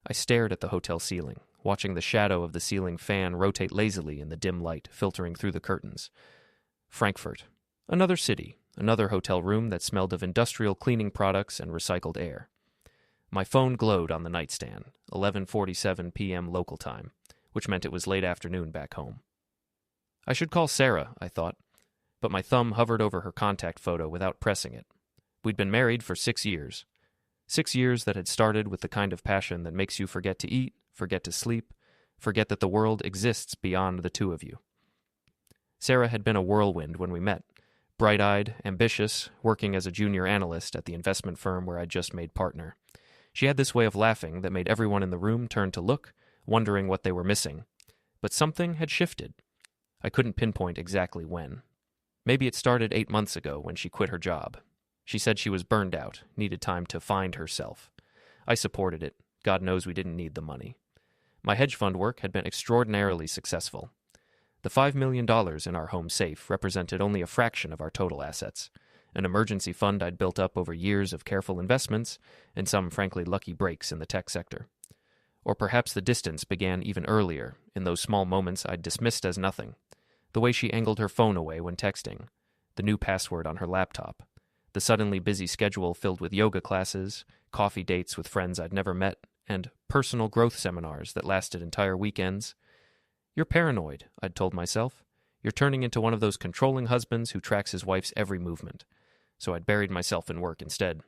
I stared at the hotel ceiling, watching the shadow of the ceiling fan rotate lazily in the dim light filtering through the curtains. Frankfurt. Another city, another hotel room that smelled of industrial cleaning products and recycled air. My phone glowed on the nightstand, 11:47 p.m. local time, which meant it was late afternoon back home. I should call Sarah, I thought, but my thumb hovered over her contact photo without pressing it. We'd been married for 6 years. 6 years that had started with the kind of passion that makes you forget to eat, forget to sleep, forget that the world exists beyond the two of you. Sarah had been a whirlwind when we met, bright-eyed, ambitious, working as a junior analyst at the investment firm where I'd just made partner. She had this way of laughing that made everyone in the room turn to look, wondering what they were missing. But something had shifted. I couldn't pinpoint exactly when. Maybe it started 8 months ago when she quit her job. She said she was burned out, needed time to find herself. I supported it. God knows we didn't need the money. My hedge fund work had been extraordinarily successful. The $5 million in our home safe represented only a fraction of our total assets, an emergency fund I'd built up over years of careful investments and some frankly lucky breaks in the tech sector. Or perhaps the distance began even earlier, in those small moments I'd dismissed as nothing. The way she angled her phone away when texting, the new password on her laptop, the suddenly busy schedule filled with yoga classes, coffee dates with friends I'd never met, and personal growth seminars that lasted entire weekends. You're paranoid, I'd told myself. You're turning into one of those controlling husbands who tracks his wife's every movement. So I'd buried myself in work instead.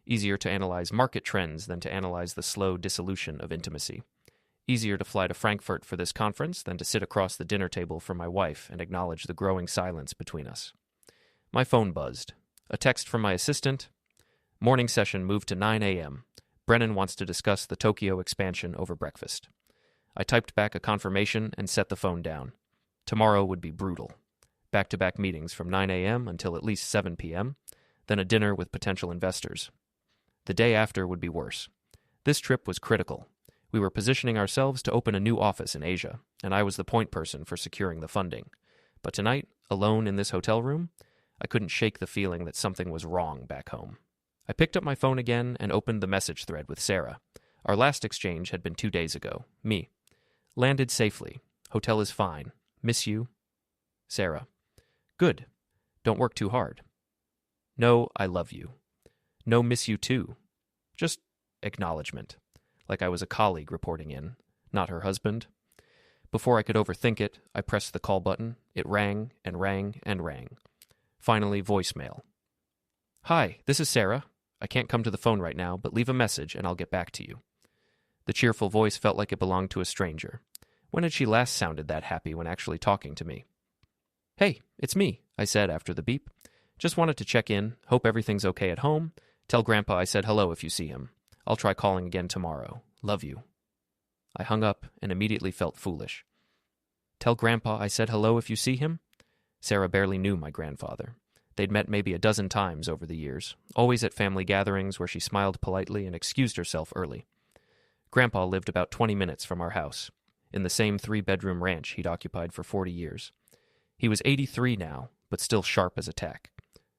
Easier to analyze market trends than to analyze the slow dissolution of intimacy. Easier to fly to Frankfurt for this conference than to sit across the dinner table from my wife and acknowledge the growing silence between us. My phone buzzed. A text from my assistant. Morning session moved to 9 a.m. Brennan wants to discuss the Tokyo expansion over breakfast. I typed back a confirmation and set the phone down. Tomorrow would be brutal. Back-to-back meetings from 9 a.m. until at least 7 p.m., then a dinner with potential investors. The day after would be worse. This trip was critical. We were positioning ourselves to open a new office in Asia, and I was the point person for securing the funding. But tonight, alone in this hotel room, I couldn't shake the feeling that something was wrong back home. I picked up my phone again and opened the message thread with Sarah. Our last exchange had been 2 days ago. Me. Landed safely. Hotel is fine. Miss you. Sarah. Good. Don't work too hard. No, I love you. No, miss you too. Just acknowledgement. Like I was a colleague reporting in, not her husband. Before I could overthink it, I pressed the call button. It rang and rang and rang. Finally, voicemail. Hi, this is Sarah. I can't come to the phone right now, but leave a message and I'll get back to you. The cheerful voice felt like it belonged to a stranger. When had she last sounded that happy when actually talking to me? Hey, it's me, I said after the beep. Just wanted to check in, hope everything's okay at home. Tell Grandpa I said hello if you see him. I'll try calling again tomorrow. Love you. I hung up and immediately felt foolish. Tell Grandpa I said hello if you see him? Sarah barely knew my grandfather. They'd met maybe a dozen times over the years, always at family gatherings where she smiled politely and excused herself early. Grandpa lived about 20 minutes from our house, in the same 3-bedroom ranch he'd occupied for 40 years. He was 83 now, but still sharp as a tack.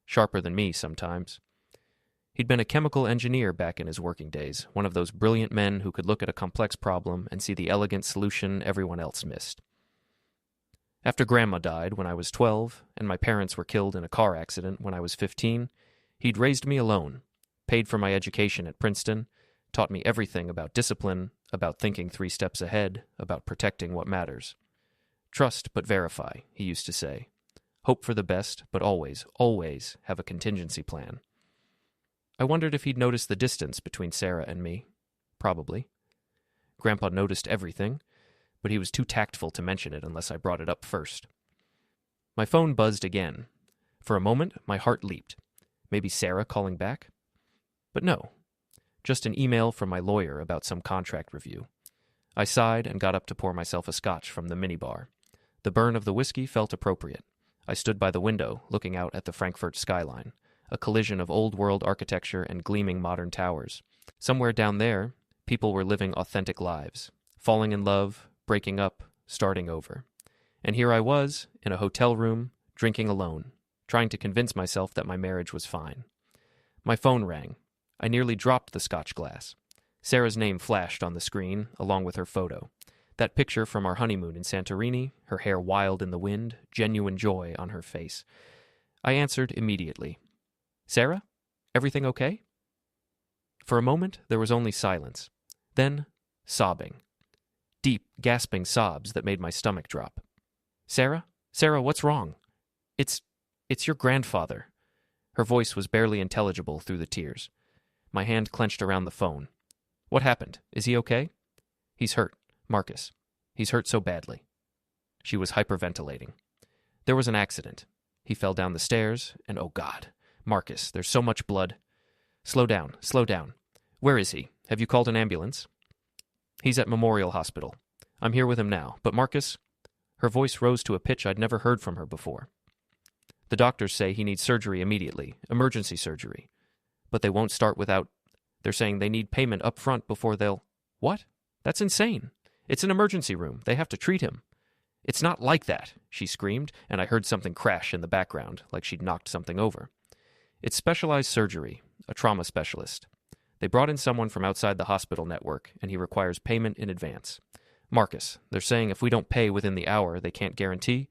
Sharper than me sometimes. He'd been a chemical engineer back in his working days, one of those brilliant men who could look at a complex problem and see the elegant solution everyone else missed. After Grandma died when I was 12, and my parents were killed in a car accident when I was 15, he'd raised me alone, paid for my education at Princeton, taught me everything about discipline, about thinking 3 steps ahead, about protecting what matters. Trust but verify, he used to say. Hope for the best, but always, always have a contingency plan. I wondered if he'd noticed the distance between Sarah and me. Probably. Grandpa noticed everything, but he was too tactful to mention it unless I brought it up first. My phone buzzed again. For a moment, my heart leaped. Maybe Sarah calling back? But no. Just an email from my lawyer about some contract review. I sighed and got up to pour myself a scotch from the minibar. The burn of the whiskey felt appropriate. I stood by the window, looking out at the Frankfurt skyline, a collision of old-world architecture and gleaming modern towers. Somewhere down there, people were living authentic lives, falling in love, breaking up, starting over. And here I was, in a hotel room, drinking alone, trying to convince myself that my marriage was fine. My phone rang. I nearly dropped the scotch glass. Sarah's name flashed on the screen, along with her photo. That picture from our honeymoon in Santorini, her hair wild in the wind, genuine joy on her face. I answered immediately. Sarah? Everything okay? For a moment, there was only silence. Then, sobbing. Deep, gasping sobs that made my stomach drop. Sarah? Sarah, what's wrong? It's your grandfather. Her voice was barely intelligible through the tears. My hand clenched around the phone. What happened? Is he okay? He's hurt, Marcus. He's hurt so badly. She was hyperventilating. There was an accident. He fell down the stairs, and oh God, Marcus, there's so much blood. Slow down, slow down. Where is he? Have you called an ambulance? He's at Memorial Hospital. I'm here with him now, but Marcus... Her voice rose to a pitch I'd never heard from her before. The doctors say he needs surgery immediately, emergency surgery. But they won't start without... They're saying they need payment up front before they'll... What? That's insane. It's an emergency room. They have to treat him. It's not like that, she screamed, and I heard something crash in the background, like she'd knocked something over. It's specialized surgery, a trauma specialist. They brought in someone from outside the hospital network, and he requires payment in advance. Marcus, they're saying if we don't pay within the hour, they can't guarantee.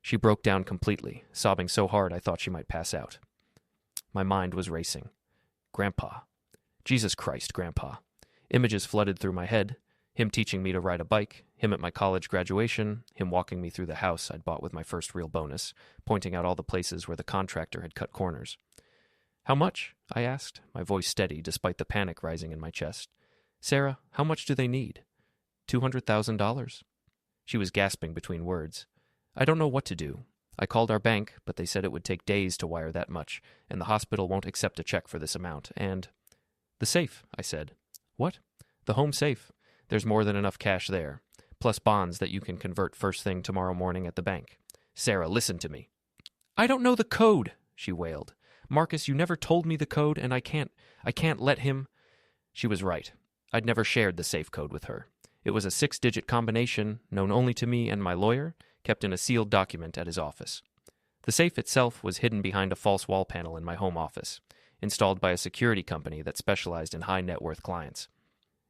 She broke down completely, sobbing so hard I thought she might pass out. My mind was racing. Grandpa. Jesus Christ, Grandpa. Images flooded through my head. Him teaching me to ride a bike, him at my college graduation, him walking me through the house I'd bought with my first real bonus, pointing out all the places where the contractor had cut corners. How much? I asked, my voice steady despite the panic rising in my chest. Sarah, how much do they need? $200,000? She was gasping between words. I don't know what to do. I called our bank, but they said it would take days to wire that much, and the hospital won't accept a check for this amount, and... The safe, I said. What? The home safe. There's more than enough cash there, plus bonds that you can convert first thing tomorrow morning at the bank. Sarah, listen to me. I don't know the code, she wailed. Marcus, you never told me the code, and I can't let him... She was right. I'd never shared the safe code with her. It was a 6-digit combination, known only to me and my lawyer, kept in a sealed document at his office. The safe itself was hidden behind a false wall panel in my home office, installed by a security company that specialized in high-net-worth clients.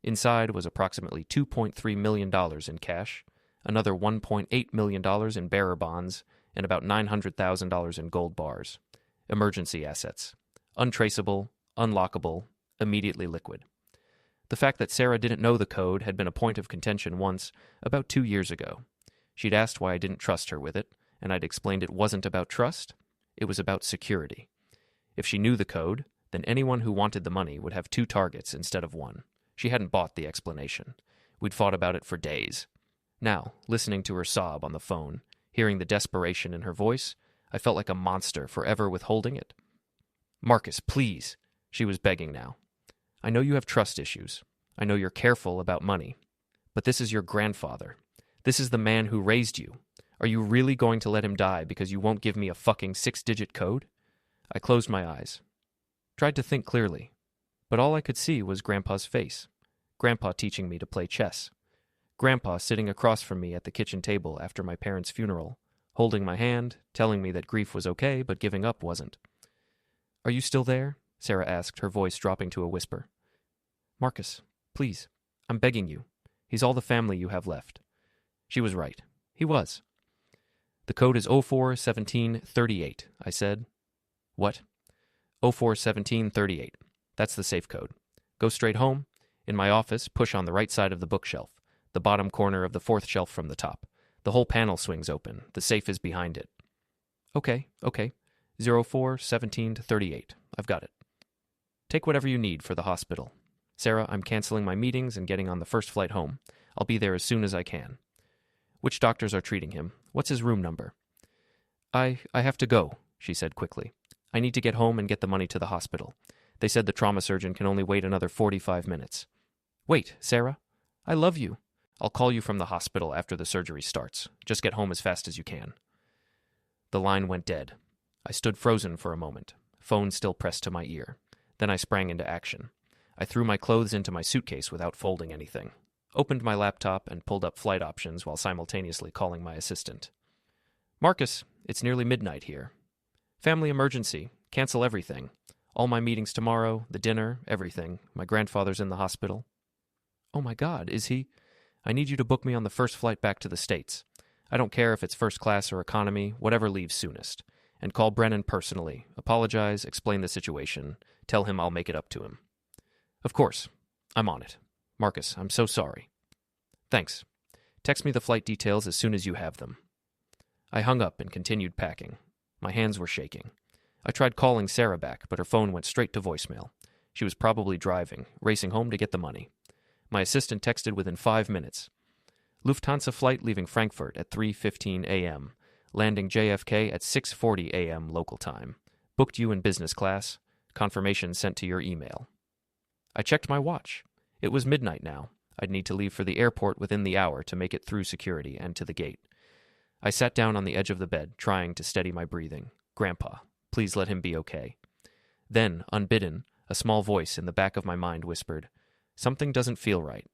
Inside was approximately $2.3 million in cash, another $1.8 million in bearer bonds, and about $900,000 in gold bars. Emergency assets. Untraceable, unlockable, immediately liquid. The fact that Sarah didn't know the code had been a point of contention once, about 2 years ago. She'd asked why I didn't trust her with it, and I'd explained it wasn't about trust, it was about security. If she knew the code, then anyone who wanted the money would have 2 targets instead of 1. She hadn't bought the explanation. We'd fought about it for days. Now, listening to her sob on the phone, hearing the desperation in her voice, I felt like a monster forever withholding it. Marcus, please, she was begging now. I know you have trust issues. I know you're careful about money. But this is your grandfather. This is the man who raised you. Are you really going to let him die because you won't give me a fucking 6-digit code? I closed my eyes. Tried to think clearly. But all I could see was Grandpa's face. Grandpa teaching me to play chess. Grandpa sitting across from me at the kitchen table after my parents' funeral, holding my hand, telling me that grief was okay, but giving up wasn't. Are you still there? Sarah asked, her voice dropping to a whisper. Marcus, please, I'm begging you. He's all the family you have left. She was right. He was. The code is 041738, I said. What? 041738. That's the safe code. Go straight home. In my office, push on the right side of the bookshelf, the bottom corner of the 4th shelf from the top. The whole panel swings open. The safe is behind it. Okay. 041738. I've got it. Take whatever you need for the hospital. Sarah, I'm canceling my meetings and getting on the first flight home. I'll be there as soon as I can. Which doctors are treating him? What's his room number? I have to go, she said quickly. I need to get home and get the money to the hospital. They said the trauma surgeon can only wait another 45 minutes. Wait, Sarah. I love you. I'll call you from the hospital after the surgery starts. Just get home as fast as you can. The line went dead. I stood frozen for a moment, phone still pressed to my ear. Then I sprang into action. I threw my clothes into my suitcase without folding anything, opened my laptop, and pulled up flight options while simultaneously calling my assistant. Marcus, it's nearly midnight here. Family emergency. Cancel everything. All my meetings tomorrow, the dinner, everything. My grandfather's in the hospital." "Oh my God, is he?" "I need you to book me on the first flight back to the States. I don't care if it's first class or economy, whatever leaves soonest. And call Brennan personally. Apologize, explain the situation. Tell him I'll make it up to him." "Of course. I'm on it. Marcus, I'm so sorry." "Thanks. Text me the flight details as soon as you have them." I hung up and continued packing. My hands were shaking. I tried calling Sarah back, but her phone went straight to voicemail. She was probably driving, racing home to get the money. My assistant texted within 5 minutes. "Lufthansa flight leaving Frankfurt at 3:15 a.m., landing JFK at 6:40 a.m. local time. Booked you in business class. Confirmation sent to your email." I checked my watch. It was midnight now. I'd need to leave for the airport within the hour to make it through security and to the gate. I sat down on the edge of the bed, trying to steady my breathing. Grandpa, please let him be okay. Then, unbidden, a small voice in the back of my mind whispered, "Something doesn't feel right."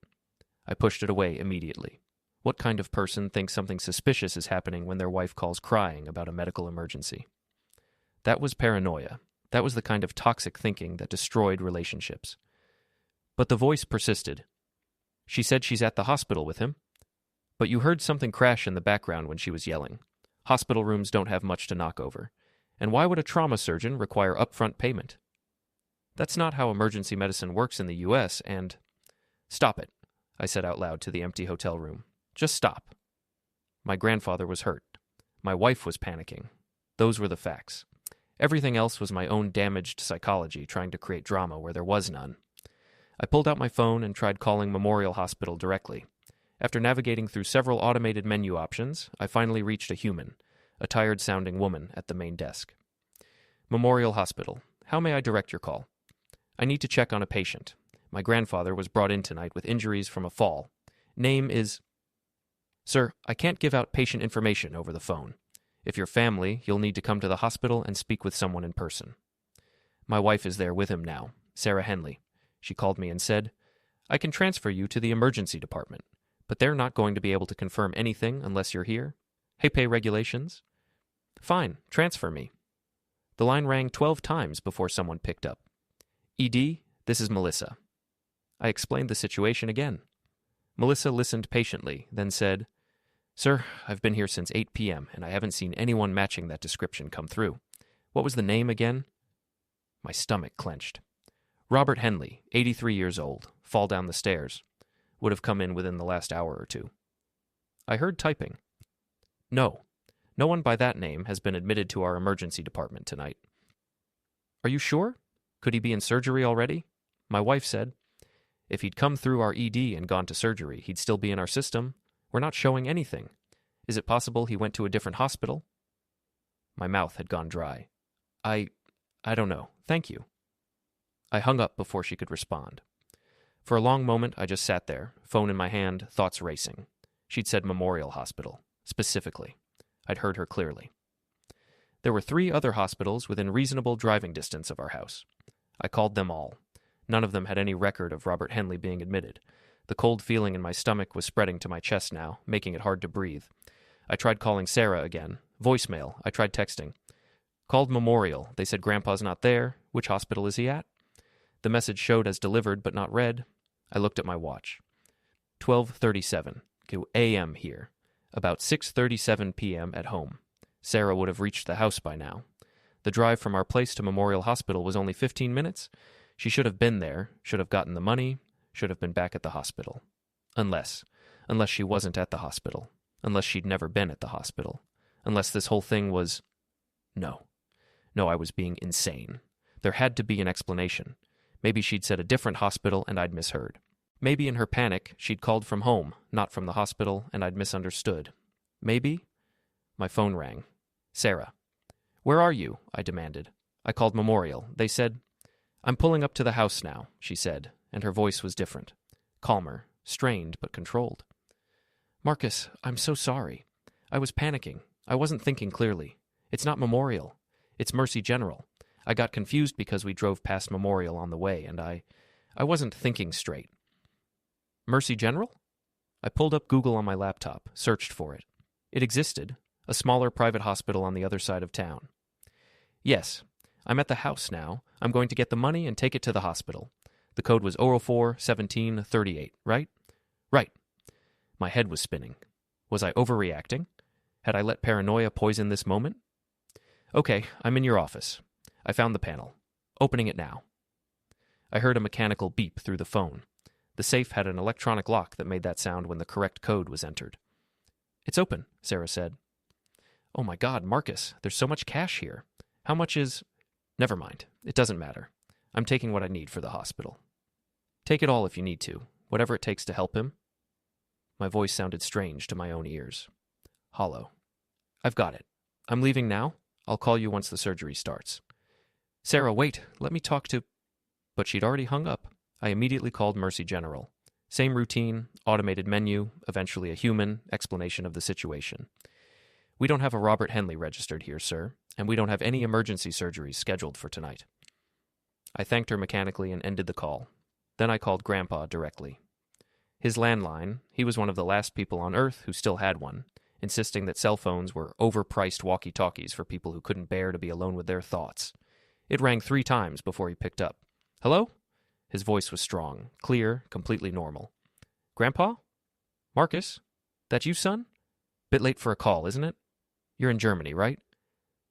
I pushed it away immediately. What kind of person thinks something suspicious is happening when their wife calls crying about a medical emergency? That was paranoia. That was the kind of toxic thinking that destroyed relationships. But the voice persisted. "She said she's at the hospital with him." "But you heard something crash in the background when she was yelling. Hospital rooms don't have much to knock over. And why would a trauma surgeon require upfront payment?" "That's not how emergency medicine works in the U.S., and—" "Stop it," I said out loud to the empty hotel room. "Just stop." My grandfather was hurt. My wife was panicking. Those were the facts. Everything else was my own damaged psychology trying to create drama where there was none. I pulled out my phone and tried calling Memorial Hospital directly. After navigating through several automated menu options, I finally reached a human, a tired-sounding woman at the main desk. "Memorial Hospital. How may I direct your call?" "I need to check on a patient. My grandfather was brought in tonight with injuries from a fall. Name is—" "Sir, I can't give out patient information over the phone. If you're family, you'll need to come to the hospital and speak with someone in person." My wife is there with him now, Sarah Henley. She called me and said, "I can transfer you to the emergency department, but they're not going to be able to confirm anything unless you're here. HIPAA regulations?" "Fine, transfer me." The line rang 12 times before someone picked up. "ED, this is Melissa." I explained the situation again. Melissa listened patiently, then said, "Sir, I've been here since 8 p.m., and I haven't seen anyone matching that description come through. What was the name again?" My stomach clenched. "Robert Henley, 83 years old, fall down the stairs. Would have come in within the last hour or two." I heard typing. "No. No one by that name has been admitted to our emergency department tonight." "Are you sure? Could he be in surgery already?" My wife said, "If he'd come through our ED and gone to surgery, he'd still be in our system. We're not showing anything. Is it possible he went to a different hospital?" My mouth had gone dry. I don't know. Thank you." I hung up before she could respond. For a long moment, I just sat there, phone in my hand, thoughts racing. She'd said Memorial Hospital, specifically. I'd heard her clearly. There were 3 other hospitals within reasonable driving distance of our house. I called them all. None of them had any record of Robert Henley being admitted. The cold feeling in my stomach was spreading to my chest now, making it hard to breathe. I tried calling Sarah again. Voicemail. I tried texting. Called Memorial. They said Grandpa's not there. Which hospital is he at? The message showed as delivered but not read. I looked at my watch. 12:37 a.m. here. About 6:37 p.m. at home. Sarah would have reached the house by now. The drive from our place to Memorial Hospital was only 15 minutes. She should have been there, should have gotten the money, should have been back at the hospital. Unless she wasn't at the hospital. Unless she'd never been at the hospital. Unless this whole thing was... No, I was being insane. There had to be an explanation. Maybe she'd said a different hospital and I'd misheard. Maybe in her panic, she'd called from home, not from the hospital, and I'd misunderstood. Maybe... My phone rang. Sarah. "Where are you?" I demanded. I called Memorial. They said, "I'm pulling up to the house now," she said, and her voice was different. Calmer, strained but controlled. "Marcus, I'm so sorry. I was panicking. I wasn't thinking clearly. It's not Memorial. It's Mercy General. I got confused because we drove past Memorial on the way, and I wasn't thinking straight." "Mercy General?" I pulled up Google on my laptop, searched for it. It existed, a smaller private hospital on the other side of town. "Yes, I'm at the house now. I'm going to get the money and take it to the hospital. The code was 04-17-38, right? Right. My head was spinning. Was I overreacting? Had I let paranoia poison this moment? Okay, I'm in your office. I found the panel. Opening it now. I heard a mechanical beep through the phone. The safe had an electronic lock that made that sound when the correct code was entered. It's open, Sarah said. Oh my God, Marcus, there's so much cash here. How much is... Never mind. It doesn't matter. I'm taking what I need for the hospital. Take it all if you need to, whatever it takes to help him. My voice sounded strange to my own ears. Hollow. I've got it. I'm leaving now. I'll call you once the surgery starts. Sarah, wait. Let me talk to... But she'd already hung up. I immediately called Mercy General. Same routine, automated menu, eventually a human explanation of the situation. We don't have a Robert Henley registered here, sir, and we don't have any emergency surgeries scheduled for tonight. I thanked her mechanically and ended the call. Then I called Grandpa directly. His landline, he was one of the last people on Earth who still had one, insisting that cell phones were overpriced walkie-talkies for people who couldn't bear to be alone with their thoughts. It rang 3 times before he picked up. Hello? His voice was strong, clear, completely normal. Grandpa? Marcus? That you, son? Bit late for a call, isn't it? You're in Germany, right?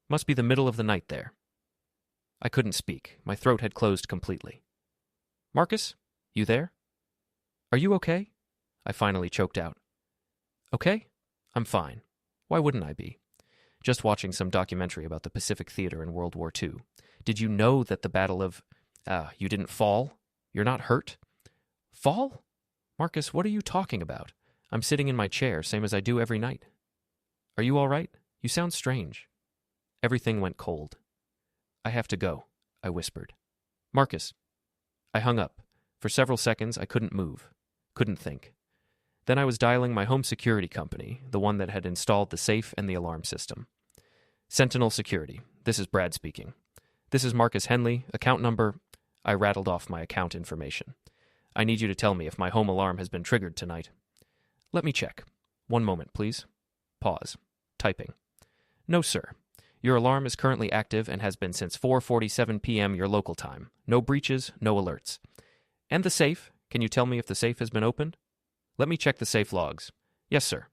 Must be the middle of the night there. I couldn't speak. My throat had closed completely. Marcus? You there? Are you okay? I finally choked out. Okay? I'm fine. Why wouldn't I be? Just watching some documentary about the Pacific Theater in World War II. Did you know that the Battle of... you didn't fall? You're not hurt? Fall? Marcus, what are you talking about? I'm sitting in my chair, same as I do every night. Are you all right? You sound strange. Everything went cold. I have to go, I whispered. Marcus. I hung up. For several seconds, I couldn't move. Couldn't think. Then I was dialing my home security company, the one that had installed the safe and the alarm system. Sentinel Security. This is Brad speaking. This is Marcus Henley, account number... I rattled off my account information. I need you to tell me if my home alarm has been triggered tonight. Let me check. 1 moment, please. Pause. Typing. No, sir. Your alarm is currently active and has been since 4:47 p.m. your local time. No breaches, no alerts. And the safe? Can you tell me if the safe has been opened? Let me check the safe logs. Yes, sir.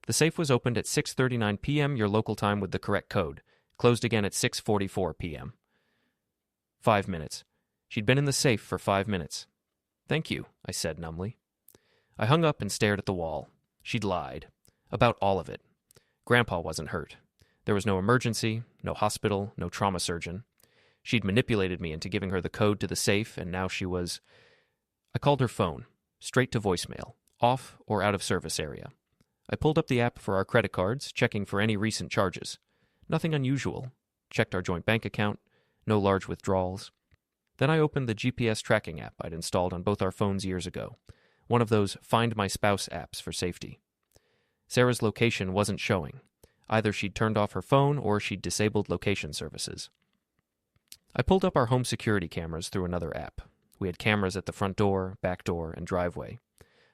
The safe was opened at 6:39 p.m. your local time with the correct code. Closed again at 6:44 p.m. 5 minutes. She'd been in the safe for 5 minutes. Thank you, I said numbly. I hung up and stared at the wall. She'd lied. About all of it. Grandpa wasn't hurt. There was no emergency, no hospital, no trauma surgeon. She'd manipulated me into giving her the code to the safe, and now she was... I called her phone, straight to voicemail, off or out of service area. I pulled up the app for our credit cards, checking for any recent charges. Nothing unusual. Checked our joint bank account. No large withdrawals. Then I opened the GPS tracking app I'd installed on both our phones years ago. One of those Find My Spouse apps for safety. Sarah's location wasn't showing. Either she'd turned off her phone or she'd disabled location services. I pulled up our home security cameras through another app. We had cameras at the front door, back door, and driveway.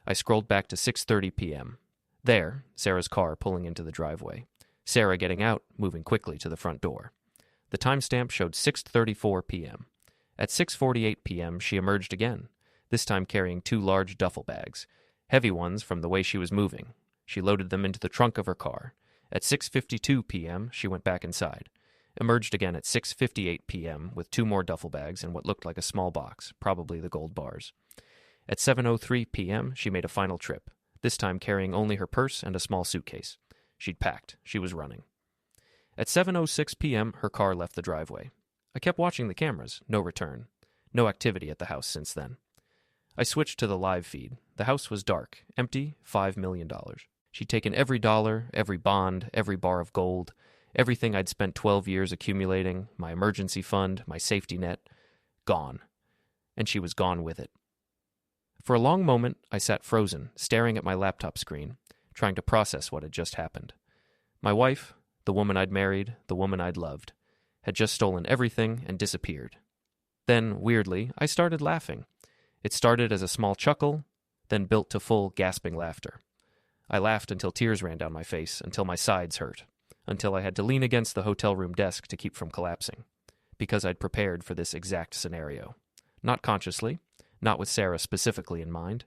I scrolled back to 6:30 p.m. There, Sarah's car pulling into the driveway. Sarah getting out, moving quickly to the front door. The timestamp showed 6:34 p.m. At 6:48 p.m., she emerged again, this time carrying 2 large duffel bags, heavy ones from the way she was moving. She loaded them into the trunk of her car. At 6:52 p.m., she went back inside, emerged again at 6:58 p.m. with 2 more duffel bags and what looked like a small box, probably the gold bars. At 7:03 p.m., she made a final trip, this time carrying only her purse and a small suitcase. She'd packed. She was running. At 7:06 p.m., her car left the driveway. I kept watching the cameras. No return. No activity at the house since then. I switched to the live feed. The house was dark, empty, $5 million. She'd taken every dollar, every bond, every bar of gold, everything I'd spent 12 years accumulating, my emergency fund, my safety net, gone. And she was gone with it. For a long moment, I sat frozen, staring at my laptop screen, trying to process what had just happened. My wife, the woman I'd married, the woman I'd loved, had just stolen everything and disappeared. Then, weirdly, I started laughing. It started as a small chuckle, then built to full, gasping laughter. I laughed until tears ran down my face, until my sides hurt, until I had to lean against the hotel room desk to keep from collapsing. because I'd prepared for this exact scenario. Not consciously, not with Sarah specifically in mind,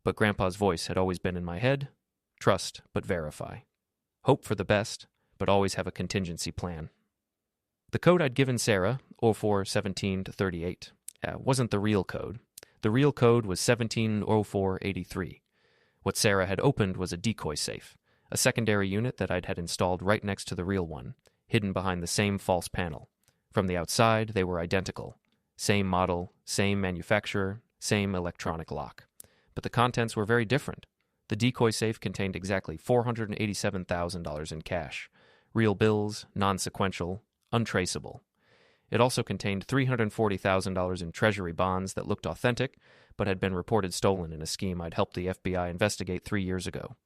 but Grandpa's voice had always been in my head. Trust, but verify. Hope for the best, but always have a contingency plan. The code I'd given Sarah, 0417-38, wasn't the real code. The real code was 170483. What Sarah had opened was a decoy safe, a secondary unit that I'd had installed right next to the real one, hidden behind the same false panel. From the outside, they were identical. Same model, same manufacturer, same electronic lock. But the contents were very different. The decoy safe contained exactly $487,000 in cash. Real bills, non-sequential, untraceable. It also contained $340,000 in Treasury bonds that looked authentic, but had been reported stolen in a scheme I'd helped the FBI investigate 3 years ago.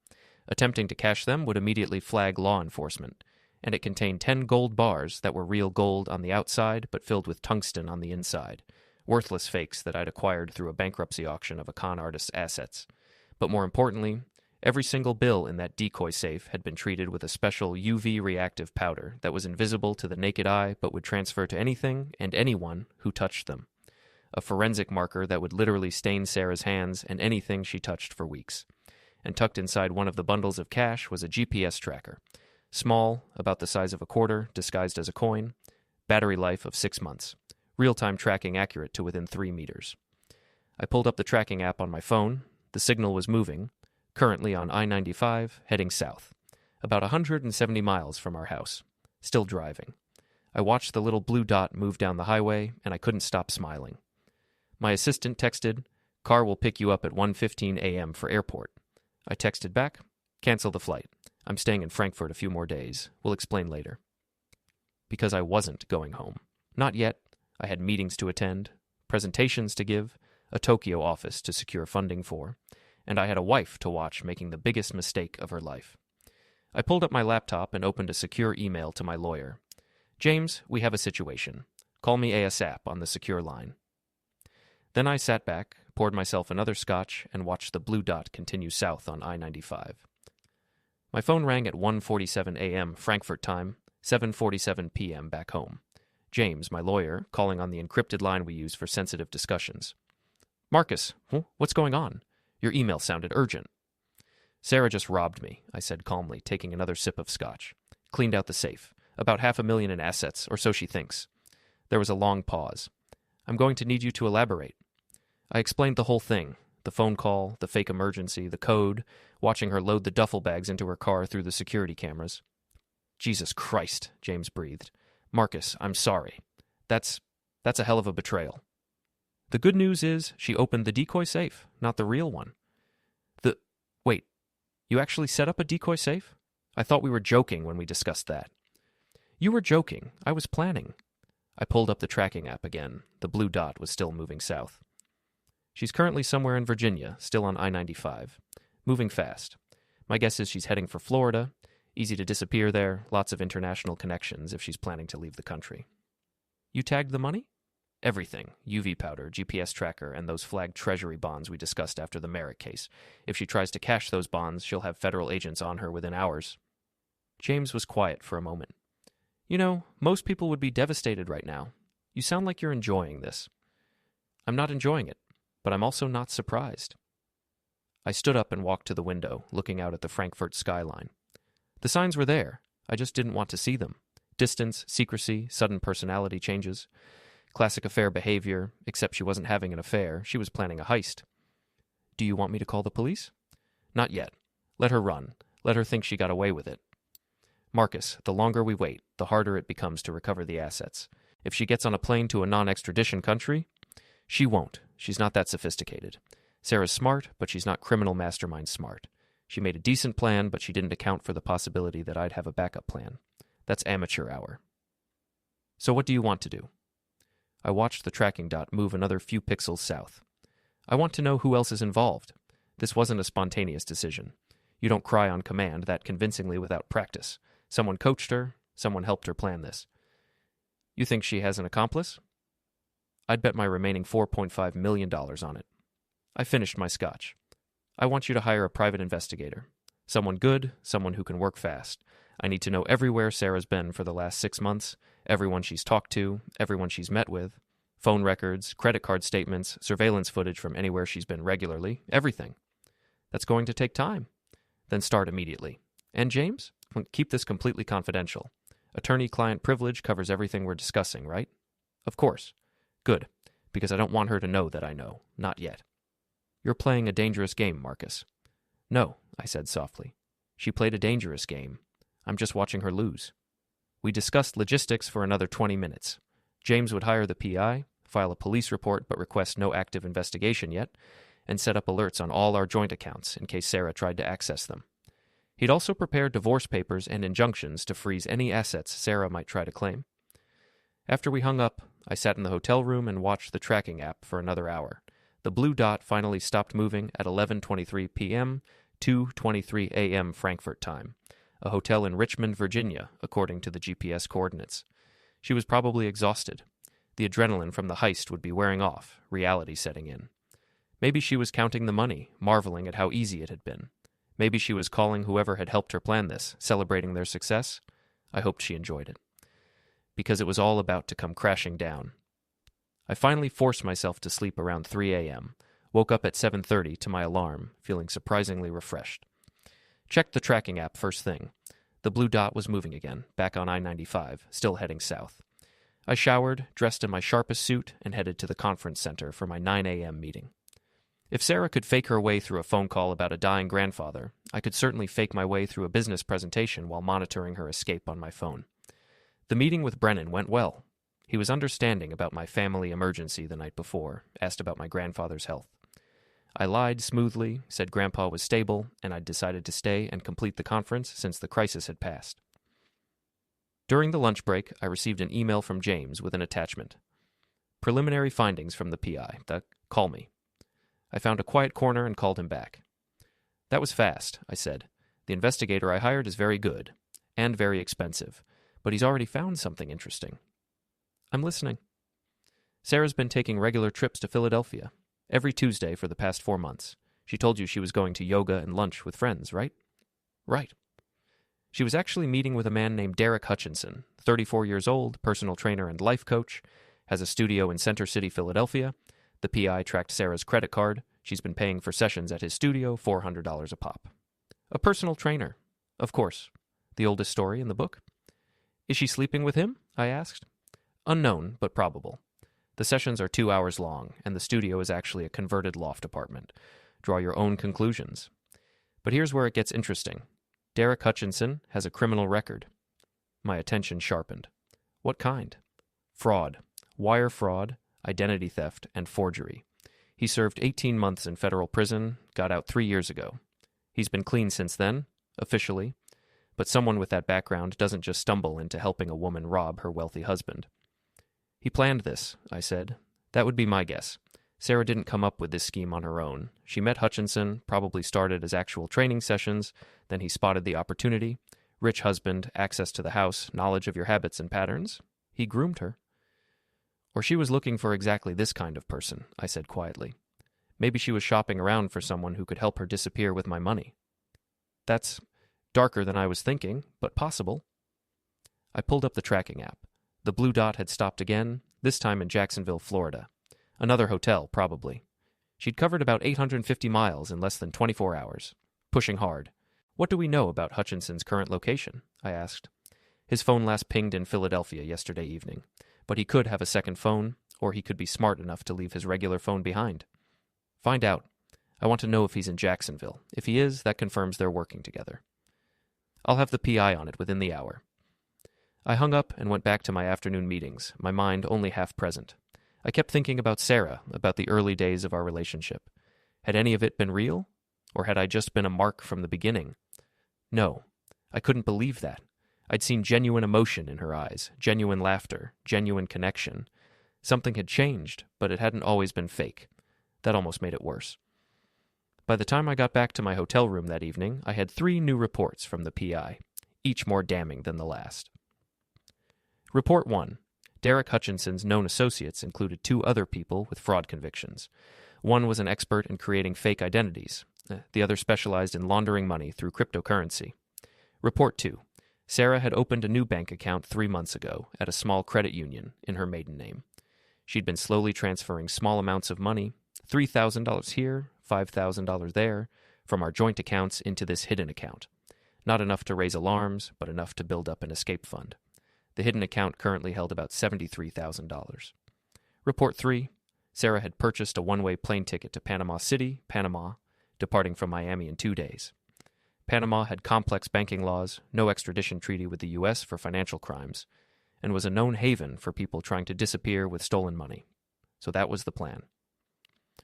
Attempting to cash them would immediately flag law enforcement, and it contained 10 gold bars that were real gold on the outside but filled with tungsten on the inside. Worthless fakes that I'd acquired through a bankruptcy auction of a con artist's assets. But more importantly, every single bill in that decoy safe had been treated with a special UV reactive powder that was invisible to the naked eye but would transfer to anything and anyone who touched them. A forensic marker that would literally stain Sarah's hands and anything she touched for weeks. And tucked inside one of the bundles of cash was a GPS tracker. Small, about the size of a quarter, disguised as a coin. Battery life of 6 months. Real-time tracking accurate to within 3 meters. I pulled up the tracking app on my phone. The signal was moving, currently on I-95, heading south, about 170 miles from our house. Still driving. I watched the little blue dot move down the highway, and I couldn't stop smiling. My assistant texted, "Car will pick you up at 1:15 a.m. for airport." I texted back, "Cancel the flight. I'm staying in Frankfurt a few more days. We'll explain later." Because I wasn't going home. Not yet. I had meetings to attend, presentations to give, a Tokyo office to secure funding for, and I had a wife to watch making the biggest mistake of her life. I pulled up my laptop and opened a secure email to my lawyer. "James, we have a situation. Call me ASAP on the secure line." Then I sat back, poured myself another scotch, and watched the blue dot continue south on I-95. My phone rang at 1:47 a.m. Frankfurt time, 7:47 p.m. back home. James, my lawyer, calling on the encrypted line we use for sensitive discussions. "Marcus, what's going on? Your email sounded urgent." "Sarah just robbed me," I said calmly, taking another sip of scotch. "Cleaned out the safe. About $500,000 in assets, or so she thinks." There was a long pause. "I'm going to need you to elaborate." I explained the whole thing. The phone call, the fake emergency, the code, watching her load the duffel bags into her car through the security cameras. "Jesus Christ," James breathed. "Marcus, I'm sorry. That's a hell of a betrayal." "The good news is she opened the decoy safe, not the real one." Wait, you actually set up a decoy safe? I thought we were joking when we discussed that." "You were joking. I was planning." I pulled up the tracking app again. The blue dot was still moving south. "She's currently somewhere in Virginia, still on I-95. Moving fast. My guess is she's heading for Florida. Easy to disappear there, lots of international connections if she's planning to leave the country." "You tagged the money?" "Everything. UV powder, GPS tracker, and those flagged Treasury bonds we discussed after the Merrick case. If she tries to cash those bonds, she'll have federal agents on her within hours." James was quiet for a moment. "You know, most people would be devastated right now. You sound like you're enjoying this." "I'm not enjoying it, but I'm also not surprised." I stood up and walked to the window, looking out at the Frankfurt skyline. The signs were there. I just didn't want to see them. Distance, secrecy, sudden personality changes. Classic affair behavior, except she wasn't having an affair. She was planning a heist. "Do you want me to call the police?" "Not yet. Let her run. Let her think she got away with it." "Marcus, the longer we wait, the harder it becomes to recover the assets. If she gets on a plane to a non-extradition country..." "She won't. She's not that sophisticated. Sarah's smart, but she's not criminal mastermind smart. She made a decent plan, but she didn't account for the possibility that I'd have a backup plan. That's amateur hour." "So what do you want to do?" I watched the tracking dot move another few pixels south. "I want to know who else is involved. This wasn't a spontaneous decision. You don't cry on command that convincingly without practice. Someone coached her. Someone helped her plan this." "You think she has an accomplice?" "I'd bet my remaining $4.5 million on it." I finished my scotch. "I want you to hire a private investigator. Someone good, someone who can work fast. I need to know everywhere Sarah's been for the last 6 months, Everyone she's talked to, everyone she's met with, phone records, credit card statements, surveillance footage from anywhere she's been regularly, everything. That's going to take time. Then start immediately. And James? Keep this completely confidential. Attorney-client privilege covers everything we're discussing, right? Of course. Good, because I don't want her to know that I know. Not yet. You're playing a dangerous game, Marcus. No, I said softly. She played a dangerous game. I'm just watching her lose. We discussed logistics for another 20 minutes. James would hire the PI, file a police report but request no active investigation yet, and set up alerts on all our joint accounts in case Sarah tried to access them. He'd also prepare divorce papers and injunctions to freeze any assets Sarah might try to claim. After we hung up, I sat in the hotel room and watched the tracking app for another hour. The blue dot finally stopped moving at 11:23 p.m., 2:23 a.m. Frankfurt time, a hotel in Richmond, Virginia, according to the GPS coordinates. She was probably exhausted. The adrenaline from the heist would be wearing off, reality setting in. Maybe she was counting the money, marveling at how easy it had been. Maybe she was calling whoever had helped her plan this, celebrating their success. I hoped she enjoyed it. Because it was all about to come crashing down. I finally forced myself to sleep around 3 a.m., woke up at 7:30 to my alarm, feeling surprisingly refreshed. Checked the tracking app first thing. The blue dot was moving again, back on I-95, still heading south. I showered, dressed in my sharpest suit, and headed to the conference center for my 9 a.m. meeting. If Sarah could fake her way through a phone call about a dying grandfather, I could certainly fake my way through a business presentation while monitoring her escape on my phone. The meeting with Brennan went well. He was understanding about my family emergency the night before, asked about my grandfather's health. I lied smoothly, said Grandpa was stable, and I'd decided to stay and complete the conference since the crisis had passed. During the lunch break, I received an email from James with an attachment. Preliminary findings from the PI. Call me. I found a quiet corner and called him back. That was fast, I said. The investigator I hired is very good, and very expensive, but he's already found something interesting. I'm listening. Sarah's been taking regular trips to Philadelphia, every Tuesday for the past 4 months. She told you she was going to yoga and lunch with friends, right? Right. She was actually meeting with a man named Derek Hutchinson, 34 years old, personal trainer and life coach, has a studio in Center City, Philadelphia. The PI tracked Sarah's credit card. She's been paying for sessions at his studio, $400 a pop. A personal trainer. Of course. The oldest story in the book. Is she sleeping with him? I asked. Unknown, but probable. The sessions are 2 hours long, and the studio is actually a converted loft apartment. Draw your own conclusions. But here's where it gets interesting. Derek Hutchinson has a criminal record. My attention sharpened. What kind? Fraud. Wire fraud, identity theft, and forgery. He served 18 months in federal prison, got out 3 years ago. He's been clean since then, officially, but someone with that background doesn't just stumble into helping a woman rob her wealthy husband. He planned this, I said. That would be my guess. Sarah didn't come up with this scheme on her own. She met Hutchinson, probably started as actual training sessions, then he spotted the opportunity. Rich husband, access to the house, knowledge of your habits and patterns. He groomed her. Or she was looking for exactly this kind of person, I said quietly. Maybe she was shopping around for someone who could help her disappear with my money. That's darker than I was thinking, but possible. I pulled up the tracking app. The blue dot had stopped again, this time in Jacksonville, Florida. Another hotel, probably. She'd covered about 850 miles in less than 24 hours. Pushing hard. What do we know about Hutchinson's current location? I asked. His phone last pinged in Philadelphia yesterday evening. But he could have a second phone, or he could be smart enough to leave his regular phone behind. Find out. I want to know if he's in Jacksonville. If he is, that confirms they're working together. I'll have the PI on it within the hour. I hung up and went back to my afternoon meetings, my mind only half present. I kept thinking about Sarah, about the early days of our relationship. Had any of it been real? Or had I just been a mark from the beginning? No, I couldn't believe that. I'd seen genuine emotion in her eyes, genuine laughter, genuine connection. Something had changed, but it hadn't always been fake. That almost made it worse. By the time I got back to my hotel room that evening, I had 3 new reports from the PI, each more damning than the last. Report 1. Derek Hutchinson's known associates included 2 other people with fraud convictions. One was an expert in creating fake identities. The other specialized in laundering money through cryptocurrency. Report 2. Sarah had opened a new bank account 3 months ago at a small credit union in her maiden name. She'd been slowly transferring small amounts of money, $3,000 here, $5,000 there, from our joint accounts into this hidden account. Not enough to raise alarms, but enough to build up an escape fund. The hidden account currently held about $73,000. Report 3. Sarah had purchased a one-way plane ticket to Panama City, Panama, departing from Miami in 2 days. Panama had complex banking laws, no extradition treaty with the U.S. for financial crimes, and was a known haven for people trying to disappear with stolen money. So that was the plan.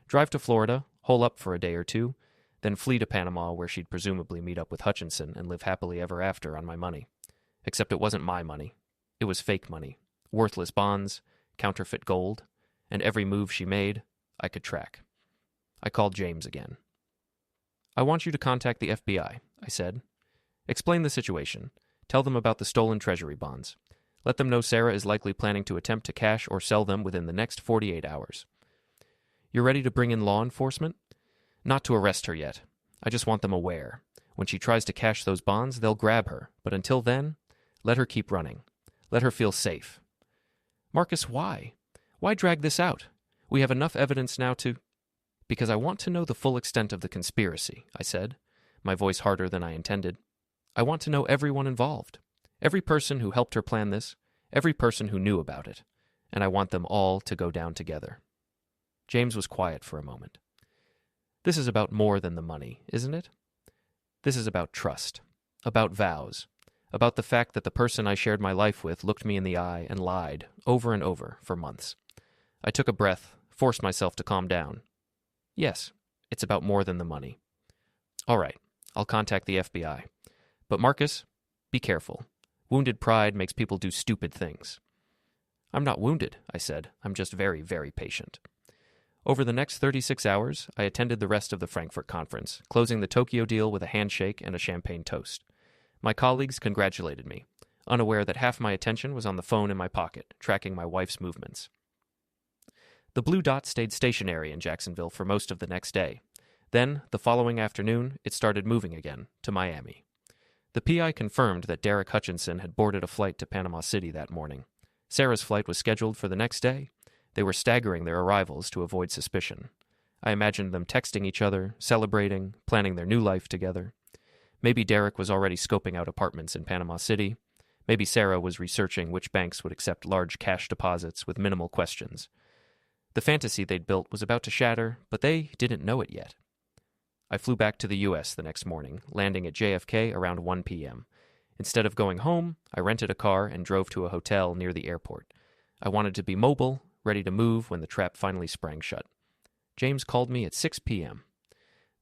Drive to Florida, hole up for a day or two, then flee to Panama where she'd presumably meet up with Hutchinson and live happily ever after on my money. Except it wasn't my money. It was fake money, worthless bonds, counterfeit gold, and every move she made, I could track. I called James again. "I want you to contact the FBI," I said. "Explain the situation. Tell them about the stolen Treasury bonds. Let them know Sarah is likely planning to attempt to cash or sell them within the next 48 hours. You're ready to bring in law enforcement? Not to arrest her yet. I just want them aware. When she tries to cash those bonds, they'll grab her. But until then, let her keep running. Let her feel safe." "Marcus, why? Why drag this out? We have enough evidence now to—" "Because I want to know the full extent of the conspiracy," I said, my voice harder than I intended. "I want to know everyone involved. Every person who helped her plan this, every person who knew about it. And I want them all to go down together." James was quiet for a moment. "This is about more than the money, isn't it? This is about trust, about vows, about the fact that the person I shared my life with looked me in the eye and lied over and over for months." I took a breath, forced myself to calm down. "Yes, it's about more than the money." "All right, I'll contact the FBI. But Marcus, be careful. Wounded pride makes people do stupid things." "I'm not wounded," I said. "I'm just very, very patient." Over the next 36 hours, I attended the rest of the Frankfurt conference, closing the Tokyo deal with a handshake and a champagne toast. My colleagues congratulated me, unaware that half my attention was on the phone in my pocket, tracking my wife's movements. The blue dot stayed stationary in Jacksonville for most of the next day. Then, the following afternoon, it started moving again, to Miami. The PI confirmed that Derek Hutchinson had boarded a flight to Panama City that morning. Sarah's flight was scheduled for the next day. They were staggering their arrivals to avoid suspicion. I imagined them texting each other, celebrating, planning their new life together. Maybe Derek was already scoping out apartments in Panama City. Maybe Sarah was researching which banks would accept large cash deposits with minimal questions. The fantasy they'd built was about to shatter, but they didn't know it yet. I flew back to the U.S. the next morning, landing at JFK around 1 p.m. Instead of going home, I rented a car and drove to a hotel near the airport. I wanted to be mobile, ready to move when the trap finally sprang shut. James called me at 6 p.m.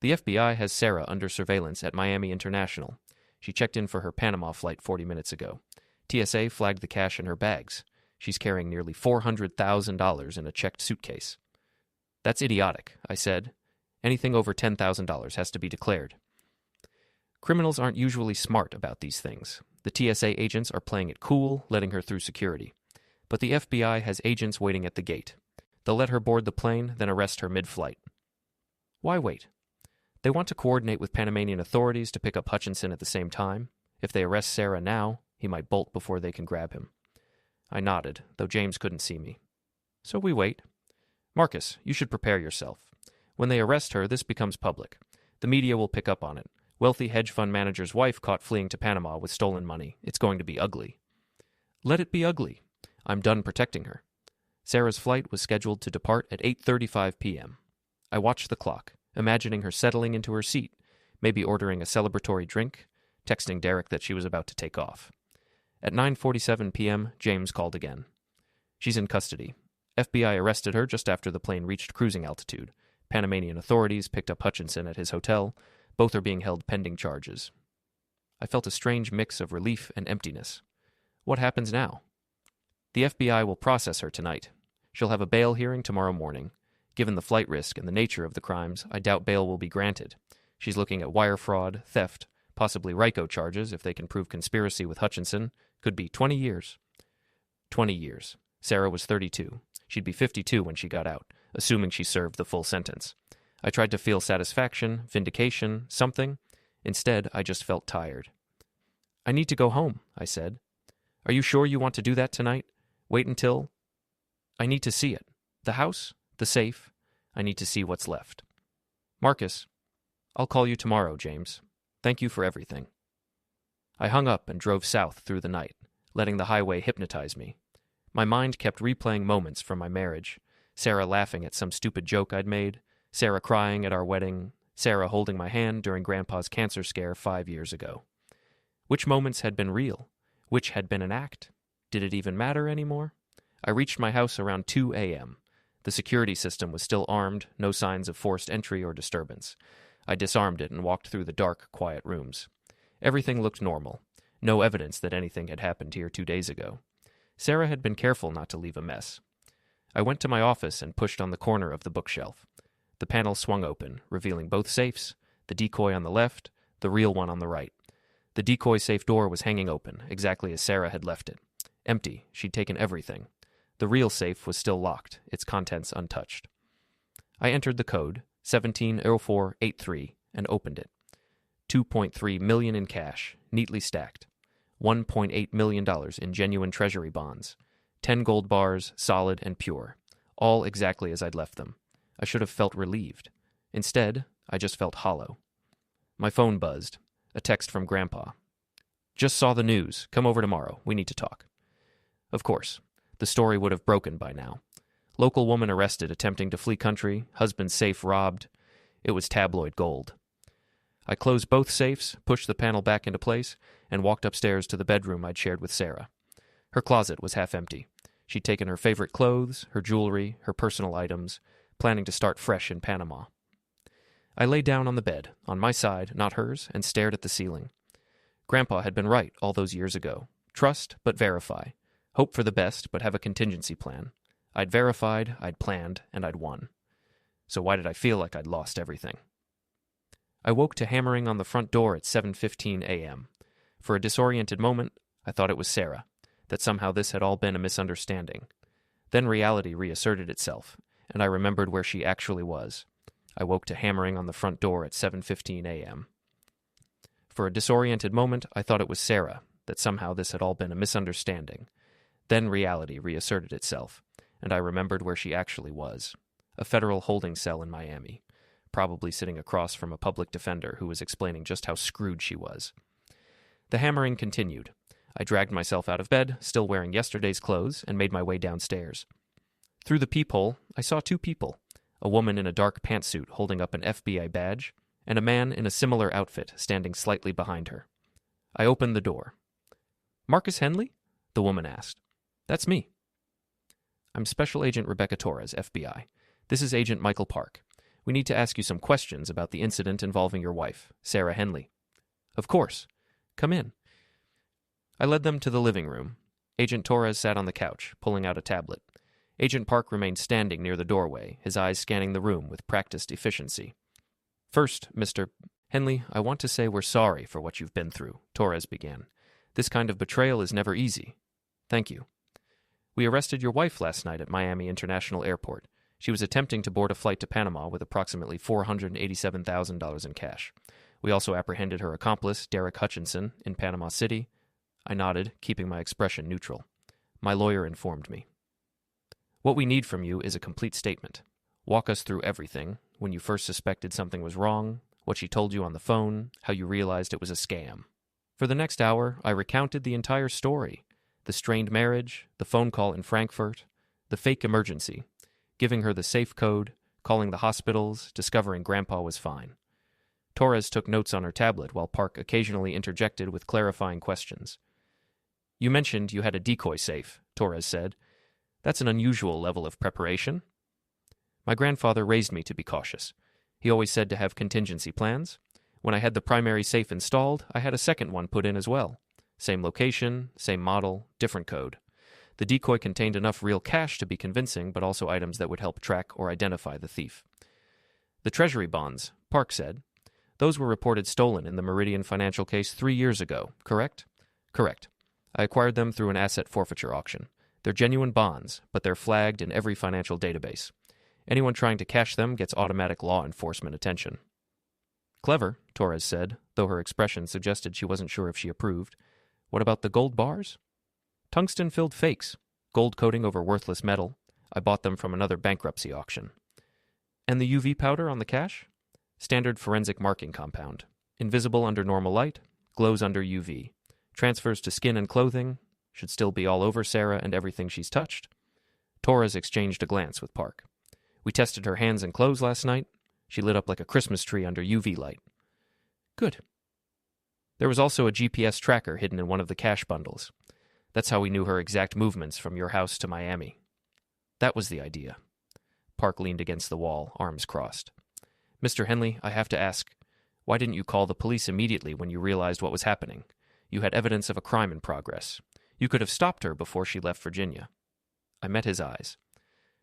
"The FBI has Sarah under surveillance at Miami International. She checked in for her Panama flight 40 minutes ago. TSA flagged the cash in her bags. She's carrying nearly $400,000 in a checked suitcase." "That's idiotic," I said. "Anything over $10,000 has to be declared." Criminals aren't usually smart about these things. The TSA agents are playing it cool, letting her through security. But the FBI has agents waiting at the gate. They'll let her board the plane, then arrest her mid-flight. "Why wait?" "They want to coordinate with Panamanian authorities to pick up Hutchinson at the same time. If they arrest Sarah now, he might bolt before they can grab him." I nodded, though James couldn't see me. "So we wait. Marcus, you should prepare yourself. When they arrest her, this becomes public. The media will pick up on it. Wealthy hedge fund manager's wife caught fleeing to Panama with stolen money. It's going to be ugly." "Let it be ugly. I'm done protecting her." Sarah's flight was scheduled to depart at 8:35 p.m. I watched the clock, imagining her settling into her seat, maybe ordering a celebratory drink, texting Derek that she was about to take off. At 9:47 p.m., James called again. "She's in custody. FBI arrested her just after the plane reached cruising altitude. Panamanian authorities picked up Hutchinson at his hotel. Both are being held pending charges." I felt a strange mix of relief and emptiness. What happens now? "The FBI will process her tonight. She'll have a bail hearing tomorrow morning. Given the flight risk and the nature of the crimes, I doubt bail will be granted. She's looking at wire fraud, theft, possibly RICO charges if they can prove conspiracy with Hutchinson. Could be 20 years. 20 years. Sarah was 32. She'd be 52 when she got out, assuming she served the full sentence. I tried to feel satisfaction, vindication, something. Instead, I just felt tired. I need to go home, I said. Are you sure you want to do that tonight? Wait until... I need to see it. The house, the safe. I need to see what's left. Marcus, I'll call you tomorrow, James. Thank you for everything. I hung up and drove south through the night, letting the highway hypnotize me. My mind kept replaying moments from my marriage. Sarah laughing at some stupid joke I'd made, Sarah crying at our wedding, Sarah holding my hand during Grandpa's cancer scare 5 years ago. Which moments had been real? Which had been an act? Did it even matter anymore? I reached my house around 2 a.m. The security system was still armed, no signs of forced entry or disturbance. I disarmed it and walked through the dark, quiet rooms. Everything looked normal. No evidence that anything had happened here 2 days ago. Sarah had been careful not to leave a mess. I went to my office and pushed on the corner of the bookshelf. The panel swung open, revealing both safes, the decoy on the left, the real one on the right. The decoy safe door was hanging open, exactly as Sarah had left it. Empty. She'd taken everything. The real safe was still locked, its contents untouched. I entered the code, 170483, and opened it. $2.3 million in cash, neatly stacked. $1.8 million in genuine Treasury bonds. 10 gold bars, solid and pure. All exactly as I'd left them. I should have felt relieved. Instead, I just felt hollow. My phone buzzed. A text from Grandpa. Just saw the news. Come over tomorrow. We need to talk. Of course. The story would have broken by now. Local woman arrested attempting to flee country, husband safe robbed. It was tabloid gold. I closed both safes, pushed the panel back into place, and walked upstairs to the bedroom I'd shared with Sarah. Her closet was half empty. She'd taken her favorite clothes, her jewelry, her personal items, planning to start fresh in Panama. I lay down on the bed, on my side, not hers, and stared at the ceiling. Grandpa had been right all those years ago. Trust, but verify. Hope for the best, but have a contingency plan. I'd verified, I'd planned, and I'd won. So why did I feel like I'd lost everything? I woke to hammering on the front door at 7:15 a.m. For a disoriented moment, I thought it was Sarah, that somehow this had all been a misunderstanding. Then reality reasserted itself, and I remembered where she actually was. I woke to hammering on the front door at 7:15 a.m. For a disoriented moment, I thought it was Sarah, that somehow this had all been a misunderstanding. Then reality reasserted itself, and I remembered where she actually was. A federal holding cell in Miami, probably sitting across from a public defender who was explaining just how screwed she was. The hammering continued. I dragged myself out of bed, still wearing yesterday's clothes, and made my way downstairs. Through the peephole, I saw 2 people, a woman in a dark pantsuit holding up an FBI badge, and a man in a similar outfit standing slightly behind her. I opened the door. "Marcus Henley?" the woman asked. "That's me." "I'm Special Agent Rebecca Torres, FBI. This is Agent Michael Park. We need to ask you some questions about the incident involving your wife, Sarah Henley." "Of course. Come in." I led them to the living room. Agent Torres sat on the couch, pulling out a tablet. Agent Park remained standing near the doorway, his eyes scanning the room with practiced efficiency. "First, Mr. Henley, I want to say we're sorry for what you've been through," Torres began. "This kind of betrayal is never easy." "Thank you." "We arrested your wife last night at Miami International Airport. She was attempting to board a flight to Panama with approximately $487,000 in cash. We also apprehended her accomplice, Derek Hutchinson, in Panama City." I nodded, keeping my expression neutral. My lawyer informed me. "What we need from you is a complete statement. Walk us through everything, when you first suspected something was wrong, what she told you on the phone, how you realized it was a scam." For the next hour, I recounted the entire story. The strained marriage, the phone call in Frankfurt, the fake emergency, giving her the safe code, calling the hospitals, discovering Grandpa was fine. Torres took notes on her tablet while Park occasionally interjected with clarifying questions. "You mentioned you had a decoy safe," Torres said. "That's an unusual level of preparation." My grandfather raised me to be cautious. He always said to have contingency plans. When I had the primary safe installed, I had a second one put in as well. Same location, same model, different code. The decoy contained enough real cash to be convincing, but also items that would help track or identify the thief. "The Treasury bonds," Park said. "Those were reported stolen in the Meridian financial case 3 years ago, correct?" "Correct. I acquired them through an asset forfeiture auction. They're genuine bonds, but they're flagged in every financial database. Anyone trying to cash them gets automatic law enforcement attention." "Clever," Torres said, though her expression suggested she wasn't sure if she approved. What about the gold bars? Tungsten-filled fakes, gold coating over worthless metal. I bought them from another bankruptcy auction. And the UV powder on the cash? Standard forensic marking compound. Invisible under normal light, glows under UV. Transfers to skin and clothing, should still be all over Sarah and everything she's touched. Torres exchanged a glance with Park. We tested her hands and clothes last night. She lit up like a Christmas tree under UV light. Good. There was also a GPS tracker hidden in one of the cash bundles. That's how we knew her exact movements from your house to Miami. That was the idea. Park leaned against the wall, arms crossed. Mr. Henley, I have to ask, why didn't you call the police immediately when you realized what was happening? You had evidence of a crime in progress. You could have stopped her before she left Virginia. I met his eyes.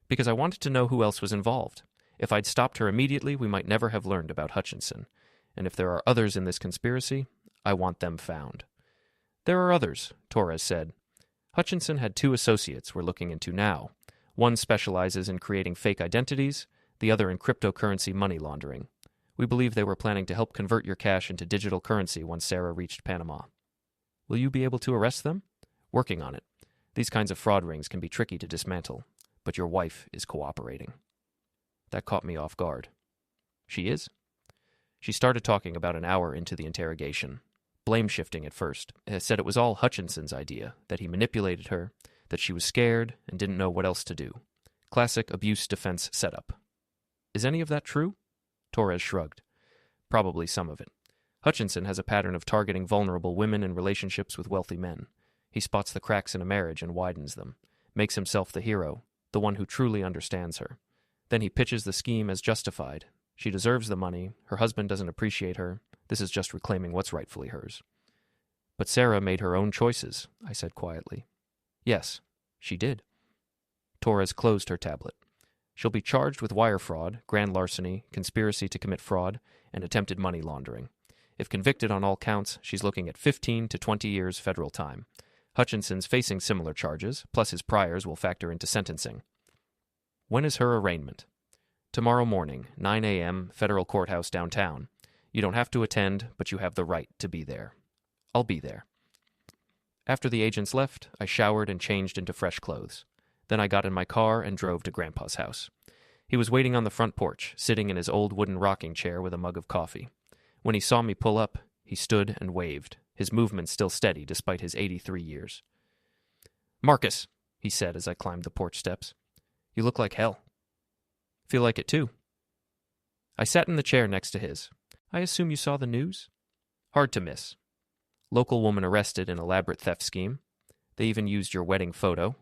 Because I wanted to know who else was involved. If I'd stopped her immediately, we might never have learned about Hutchinson. And if there are others in this conspiracy, I want them found. There are others, Torres said. Hutchinson had 2 associates we're looking into now. One specializes in creating fake identities, the other in cryptocurrency money laundering. We believe they were planning to help convert your cash into digital currency once Sarah reached Panama. Will you be able to arrest them? Working on it. These kinds of fraud rings can be tricky to dismantle, but your wife is cooperating. That caught me off guard. She is? She started talking about an hour into the interrogation. Blame-shifting at first. Said it was all Hutchinson's idea, that he manipulated her, that she was scared and didn't know what else to do. Classic abuse-defense setup. Is any of that true? Torres shrugged. Probably some of it. Hutchinson has a pattern of targeting vulnerable women in relationships with wealthy men. He spots the cracks in a marriage and widens them, makes himself the hero, the one who truly understands her. Then he pitches the scheme as justified. She deserves the money, her husband doesn't appreciate her, this is just reclaiming what's rightfully hers. But Sarah made her own choices, I said quietly. Yes, she did. Torres closed her tablet. She'll be charged with wire fraud, grand larceny, conspiracy to commit fraud, and attempted money laundering. If convicted on all counts, she's looking at 15 to 20 years federal time. Hutchinson's facing similar charges, plus his priors will factor into sentencing. When is her arraignment? Tomorrow morning, 9 a.m., federal courthouse downtown. You don't have to attend, but you have the right to be there. I'll be there. After the agents left, I showered and changed into fresh clothes. Then I got in my car and drove to Grandpa's house. He was waiting on the front porch, sitting in his old wooden rocking chair with a mug of coffee. When he saw me pull up, he stood and waved, his movements still steady despite his 83 years. "Marcus," he said as I climbed the porch steps. "You look like hell." "Feel like it too." I sat in the chair next to his. "I assume you saw the news?" "Hard to miss. Local woman arrested in elaborate theft scheme. They even used your wedding photo."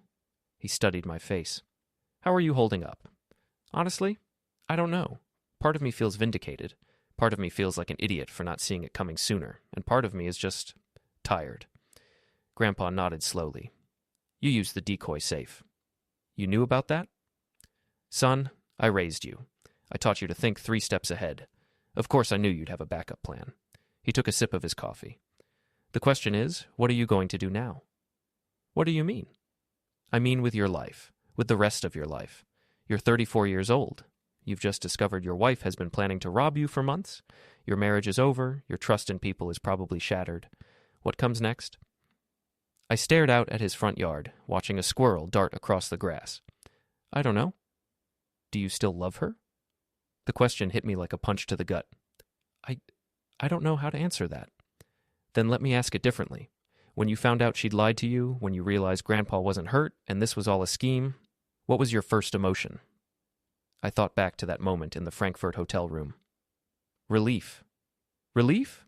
He studied my face. "How are you holding up?" "Honestly, I don't know. Part of me feels vindicated. Part of me feels like an idiot for not seeing it coming sooner, and part of me is just tired." Grandpa nodded slowly. "You used the decoy safe. You knew about that?" "Son, I raised you. I taught you to think 3 steps ahead. Of course I knew you'd have a backup plan." He took a sip of his coffee. "The question is, what are you going to do now?" "What do you mean?" "I mean with your life, with the rest of your life. You're 34 years old. You've just discovered your wife has been planning to rob you for months. Your marriage is over. Your trust in people is probably shattered. What comes next?" I stared out at his front yard, watching a squirrel dart across the grass. "I don't know." "Do you still love her?" The question hit me like a punch to the gut. I don't know how to answer that." "Then let me ask it differently. When you found out she'd lied to you, when you realized Grandpa wasn't hurt, and this was all a scheme, what was your first emotion?" I thought back to that moment in the Frankfurt hotel room. Relief. Relief?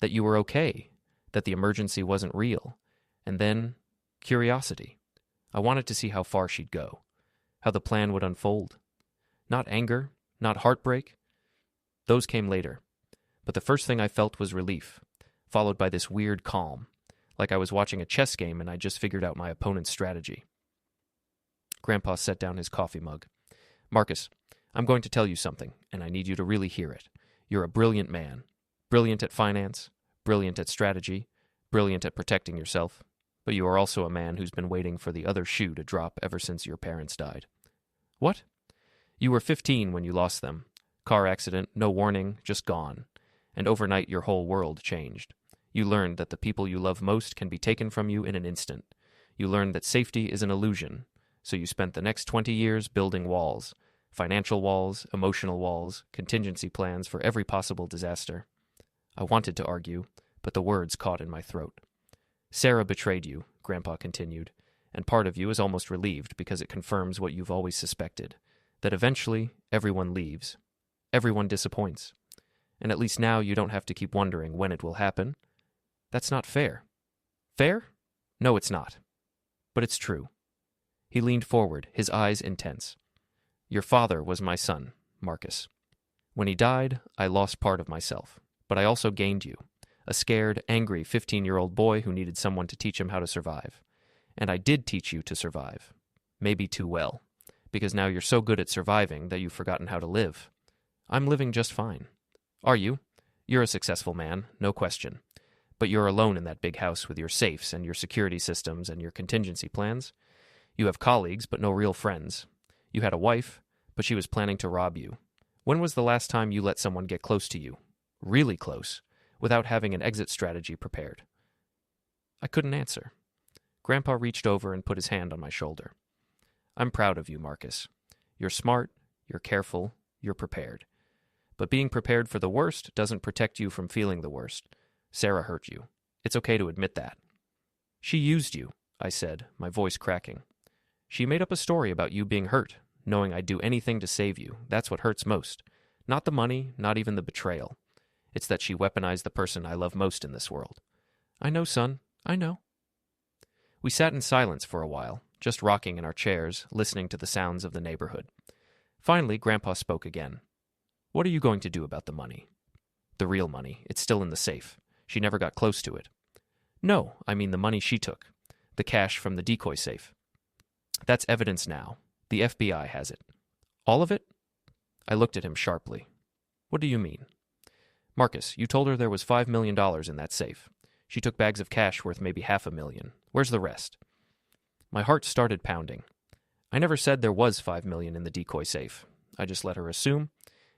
That you were okay, that the emergency wasn't real. And then, curiosity. I wanted to see how far she'd go, how the plan would unfold. Not anger, not heartbreak. Those came later. But the first thing I felt was relief, followed by this weird calm, like I was watching a chess game and I just figured out my opponent's strategy. Grandpa set down his coffee mug. "Marcus, I'm going to tell you something, and I need you to really hear it. You're a brilliant man. Brilliant at finance, brilliant at strategy, brilliant at protecting yourself. But you are also a man who's been waiting for the other shoe to drop ever since your parents died." "What?" "You were 15 when you lost them. Car accident, no warning, just gone. And overnight your whole world changed. You learned that the people you love most can be taken from you in an instant. You learned that safety is an illusion, so you spent the next 20 years building walls, financial walls, emotional walls, contingency plans for every possible disaster. I wanted to argue, but the words caught in my throat. Sarah betrayed you, Grandpa continued, and part of you is almost relieved because it confirms what you've always suspected, that eventually everyone leaves. Everyone disappoints. And at least now you don't have to keep wondering when it will happen. That's not fair. Fair? No, it's not. But it's true. He leaned forward, his eyes intense. Your father was my son, Marcus. When he died, I lost part of myself, but I also gained you, a scared, angry 15-year-old boy who needed someone to teach him how to survive. And I did teach you to survive. Maybe too well, because now you're so good at surviving that you've forgotten how to live. I'm living just fine. Are you? You're a successful man, no question. But you're alone in that big house with your safes and your security systems and your contingency plans. You have colleagues, but no real friends. You had a wife, but she was planning to rob you. When was the last time you let someone get close to you? Really close, without having an exit strategy prepared? I couldn't answer. Grandpa reached over and put his hand on my shoulder. I'm proud of you, Marcus. You're smart, you're careful, you're prepared. But being prepared for the worst doesn't protect you from feeling the worst. Sarah hurt you. It's okay to admit that. She used you, I said, my voice cracking. She made up a story about you being hurt, knowing I'd do anything to save you. That's what hurts most. Not the money, not even the betrayal. It's that she weaponized the person I love most in this world. I know, son. I know. We sat in silence for a while, just rocking in our chairs, listening to the sounds of the neighborhood. Finally, Grandpa spoke again. What are you going to do about the money? The real money. It's still in the safe. She never got close to it. No, I mean the money she took. The cash from the decoy safe. That's evidence now. The FBI has it. All of it? I looked at him sharply. What do you mean? Marcus, you told her there was $5 million in that safe. She took bags of cash worth maybe $500,000. Where's the rest? My heart started pounding. I never said there was $5 million in the decoy safe. I just let her assume.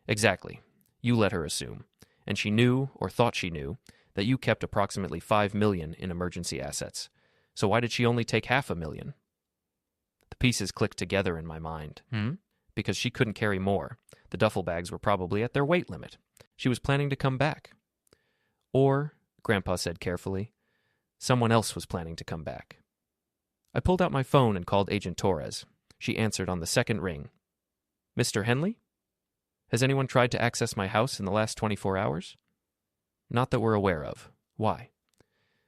Exactly. You let her assume. And she knew, or thought she knew, that you kept approximately $5 million in emergency assets. So why did she only take $500,000? The pieces clicked together in my mind. Because she couldn't carry more. The duffel bags were probably at their weight limit. She was planning to come back. Or, Grandpa said carefully, someone else was planning to come back. I pulled out my phone and called Agent Torres. She answered on the second ring. Mr. Henley? Has anyone tried to access my house in the last 24 hours? Not that we're aware of. Why?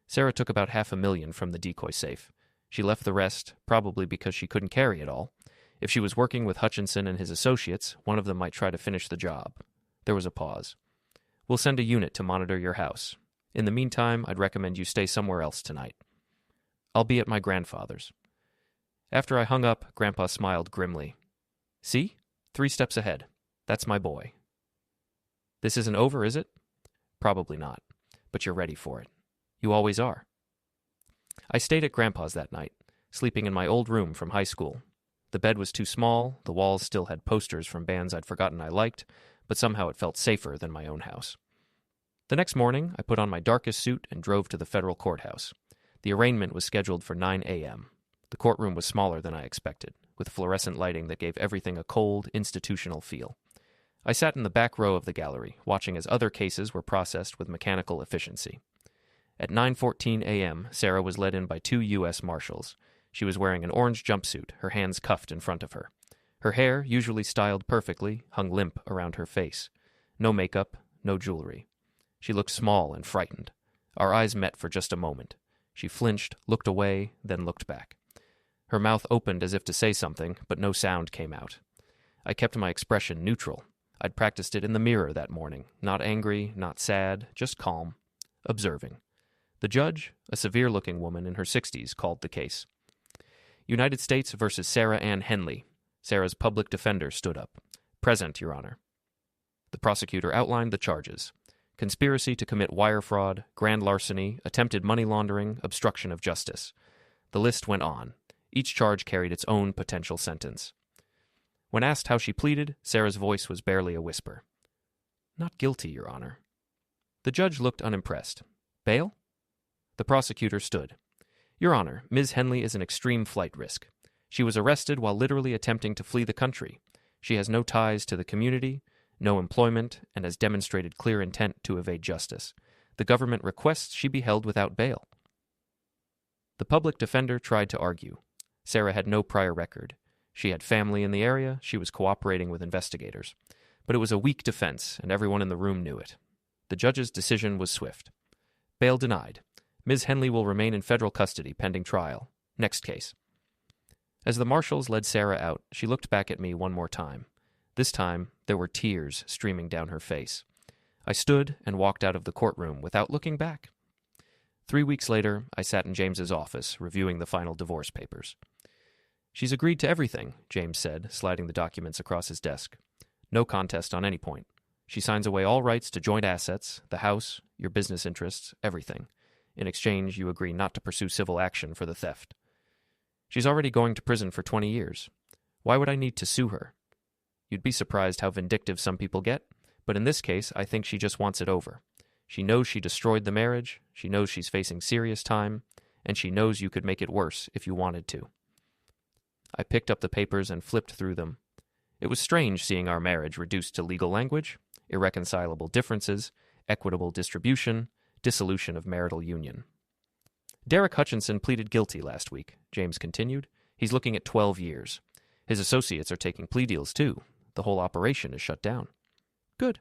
Sarah took about $500,000 from the decoy safe. She left the rest, probably because she couldn't carry it all. If she was working with Hutchinson and his associates, one of them might try to finish the job. There was a pause. We'll send a unit to monitor your house. In the meantime, I'd recommend you stay somewhere else tonight. I'll be at my grandfather's. After I hung up, Grandpa smiled grimly. See? 3 steps ahead. That's my boy. This isn't over, is it? Probably not, but you're ready for it. You always are. I stayed at Grandpa's that night, sleeping in my old room from high school. The bed was too small, the walls still had posters from bands I'd forgotten I liked, but somehow it felt safer than my own house. The next morning, I put on my darkest suit and drove to the federal courthouse. The arraignment was scheduled for 9 a.m. The courtroom was smaller than I expected, with fluorescent lighting that gave everything a cold, institutional feel. I sat in the back row of the gallery, watching as other cases were processed with mechanical efficiency. At 9:14 a.m., Sarah was led in by 2 U.S. Marshals. She was wearing an orange jumpsuit, her hands cuffed in front of her. Her hair, usually styled perfectly, hung limp around her face. No makeup, no jewelry. She looked small and frightened. Our eyes met for just a moment. She flinched, looked away, then looked back. Her mouth opened as if to say something, but no sound came out. I kept my expression neutral. I'd practiced it in the mirror that morning. Not angry, not sad, just calm. Observing. The judge, a severe-looking woman in her 60s, called the case. United States versus Sarah Ann Henley. Sarah's public defender stood up. Present, Your Honor. The prosecutor outlined the charges. Conspiracy to commit wire fraud, grand larceny, attempted money laundering, obstruction of justice. The list went on. Each charge carried its own potential sentence. When asked how she pleaded, Sarah's voice was barely a whisper. Not guilty, Your Honor. The judge looked unimpressed. Bail? The prosecutor stood. Your Honor, Ms. Henley is an extreme flight risk. She was arrested while literally attempting to flee the country. She has no ties to the community, no employment, and has demonstrated clear intent to evade justice. The government requests she be held without bail. The public defender tried to argue. Sarah had no prior record. She had family in the area, she was cooperating with investigators. But it was a weak defense, and everyone in the room knew it. The judge's decision was swift. Bail denied. Ms. Henley will remain in federal custody pending trial. Next case. As the marshals led Sarah out, she looked back at me one more time. This time, there were tears streaming down her face. I stood and walked out of the courtroom without looking back. 3 weeks later, I sat in James's office, reviewing the final divorce papers. She's agreed to everything, James said, sliding the documents across his desk. No contest on any point. She signs away all rights to joint assets, the house, your business interests, everything. In exchange, you agree not to pursue civil action for the theft. She's already going to prison for 20 years. Why would I need to sue her? You'd be surprised how vindictive some people get, but in this case, I think she just wants it over. She knows she destroyed the marriage, she knows she's facing serious time, and she knows you could make it worse if you wanted to. I picked up the papers and flipped through them. It was strange seeing our marriage reduced to legal language, irreconcilable differences, equitable distribution, dissolution of marital union. Derek Hutchinson pleaded guilty last week, James continued. He's looking at 12 years. His associates are taking plea deals, too. The whole operation is shut down. Good.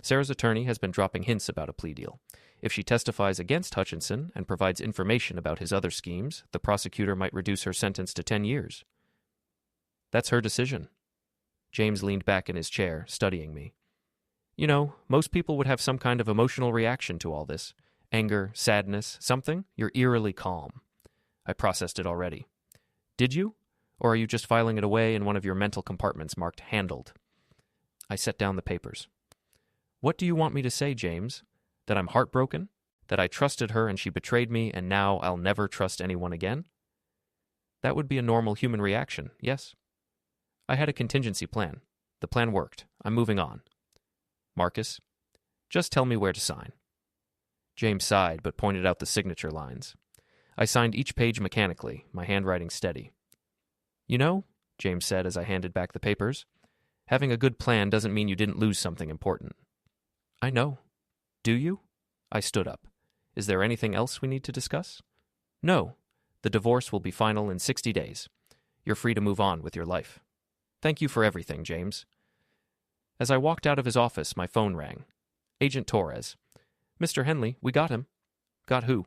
Sarah's attorney has been dropping hints about a plea deal. If she testifies against Hutchinson and provides information about his other schemes, the prosecutor might reduce her sentence to 10 years. That's her decision. James leaned back in his chair, studying me. You know, most people would have some kind of emotional reaction to all this. Anger, sadness, something. You're eerily calm. I processed it already. Did you? Or are you just filing it away in one of your mental compartments marked handled? I set down the papers. What do you want me to say, James? That I'm heartbroken? That I trusted her and she betrayed me and now I'll never trust anyone again? That would be a normal human reaction, yes. I had a contingency plan. The plan worked. I'm moving on. Marcus, just tell me where to sign. James sighed but pointed out the signature lines. I signed each page mechanically, my handwriting steady. You know, James said as I handed back the papers, having a good plan doesn't mean you didn't lose something important. I know. Do you? I stood up. Is there anything else we need to discuss? No. The divorce will be final in 60 days. You're free to move on with your life. Thank you for everything, James. As I walked out of his office, my phone rang. Agent Torres. Mr. Henley, we got him. Got who?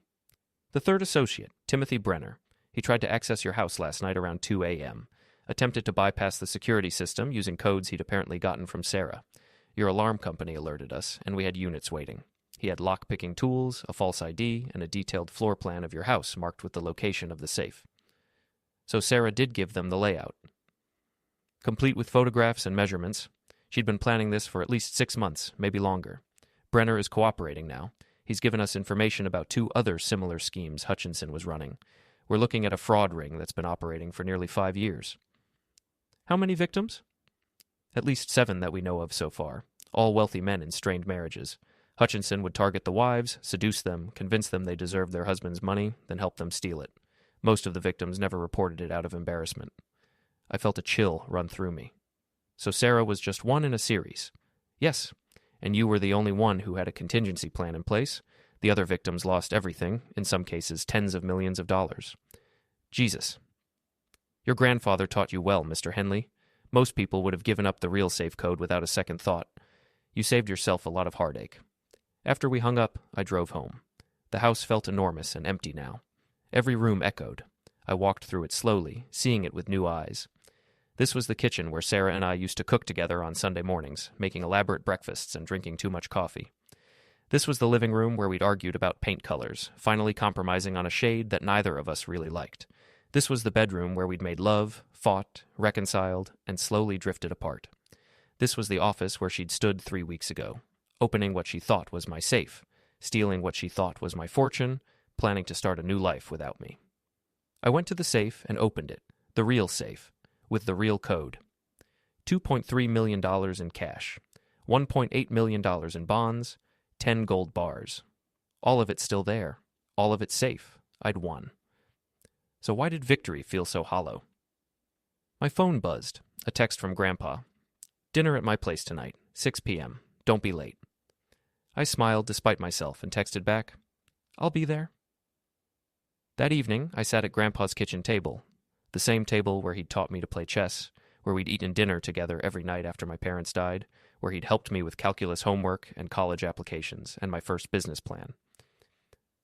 The third associate, Timothy Brenner. He tried to access your house last night around 2 a.m., attempted to bypass the security system using codes he'd apparently gotten from Sarah. Your alarm company alerted us, and we had units waiting. He had lock-picking tools, a false ID, and a detailed floor plan of your house marked with the location of the safe. So Sarah did give them the layout. Complete with photographs and measurements. She'd been planning this for at least 6 months, maybe longer. Brenner is cooperating now. He's given us information about 2 other similar schemes Hutchinson was running. We're looking at a fraud ring that's been operating for nearly 5 years. How many victims? At least 7 that we know of so far, all wealthy men in strained marriages. Hutchinson would target the wives, seduce them, convince them they deserved their husband's money, then help them steal it. Most of the victims never reported it out of embarrassment. I felt a chill run through me. So Sarah was just one in a series. Yes, and you were the only one who had a contingency plan in place. The other victims lost everything, in some cases tens of millions of dollars. Jesus. Your grandfather taught you well, Mr. Henley. Most people would have given up the real safe code without a second thought. You saved yourself a lot of heartache. After we hung up, I drove home. The house felt enormous and empty now. Every room echoed. I walked through it slowly, seeing it with new eyes. This was the kitchen where Sarah and I used to cook together on Sunday mornings, making elaborate breakfasts and drinking too much coffee. This was the living room where we'd argued about paint colors, finally compromising on a shade that neither of us really liked. This was the bedroom where we'd made love, fought, reconciled, and slowly drifted apart. This was the office where she'd stood 3 weeks ago, opening what she thought was my safe, stealing what she thought was my fortune, planning to start a new life without me. I went to the safe and opened it, the real safe, with the real code. $2.3 million in cash, $1.8 million in bonds, 10 gold bars. All of it still there. All of it safe. I'd won. So why did victory feel so hollow? My phone buzzed. A text from Grandpa. Dinner at my place tonight, 6 p.m. Don't be late. I smiled despite myself and texted back, I'll be there. That evening, I sat at Grandpa's kitchen table, the same table where he'd taught me to play chess, where we'd eaten dinner together every night after my parents died, where he'd helped me with calculus homework and college applications and my first business plan.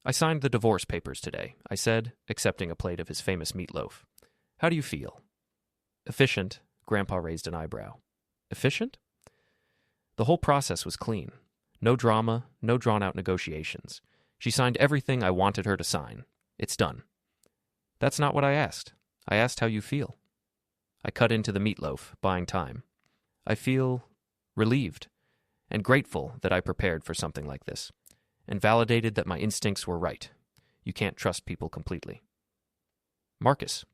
I signed the divorce papers today, I said, accepting a plate of his famous meatloaf. How do you feel? Efficient, Grandpa raised an eyebrow. Efficient? The whole process was clean. No drama, no drawn-out negotiations. She signed everything I wanted her to sign. It's done. That's not what I asked. I asked how you feel. I cut into the meatloaf, buying time. I feel relieved and grateful that I prepared for something like this and validated that my instincts were right. You can't trust people completely. Marcus.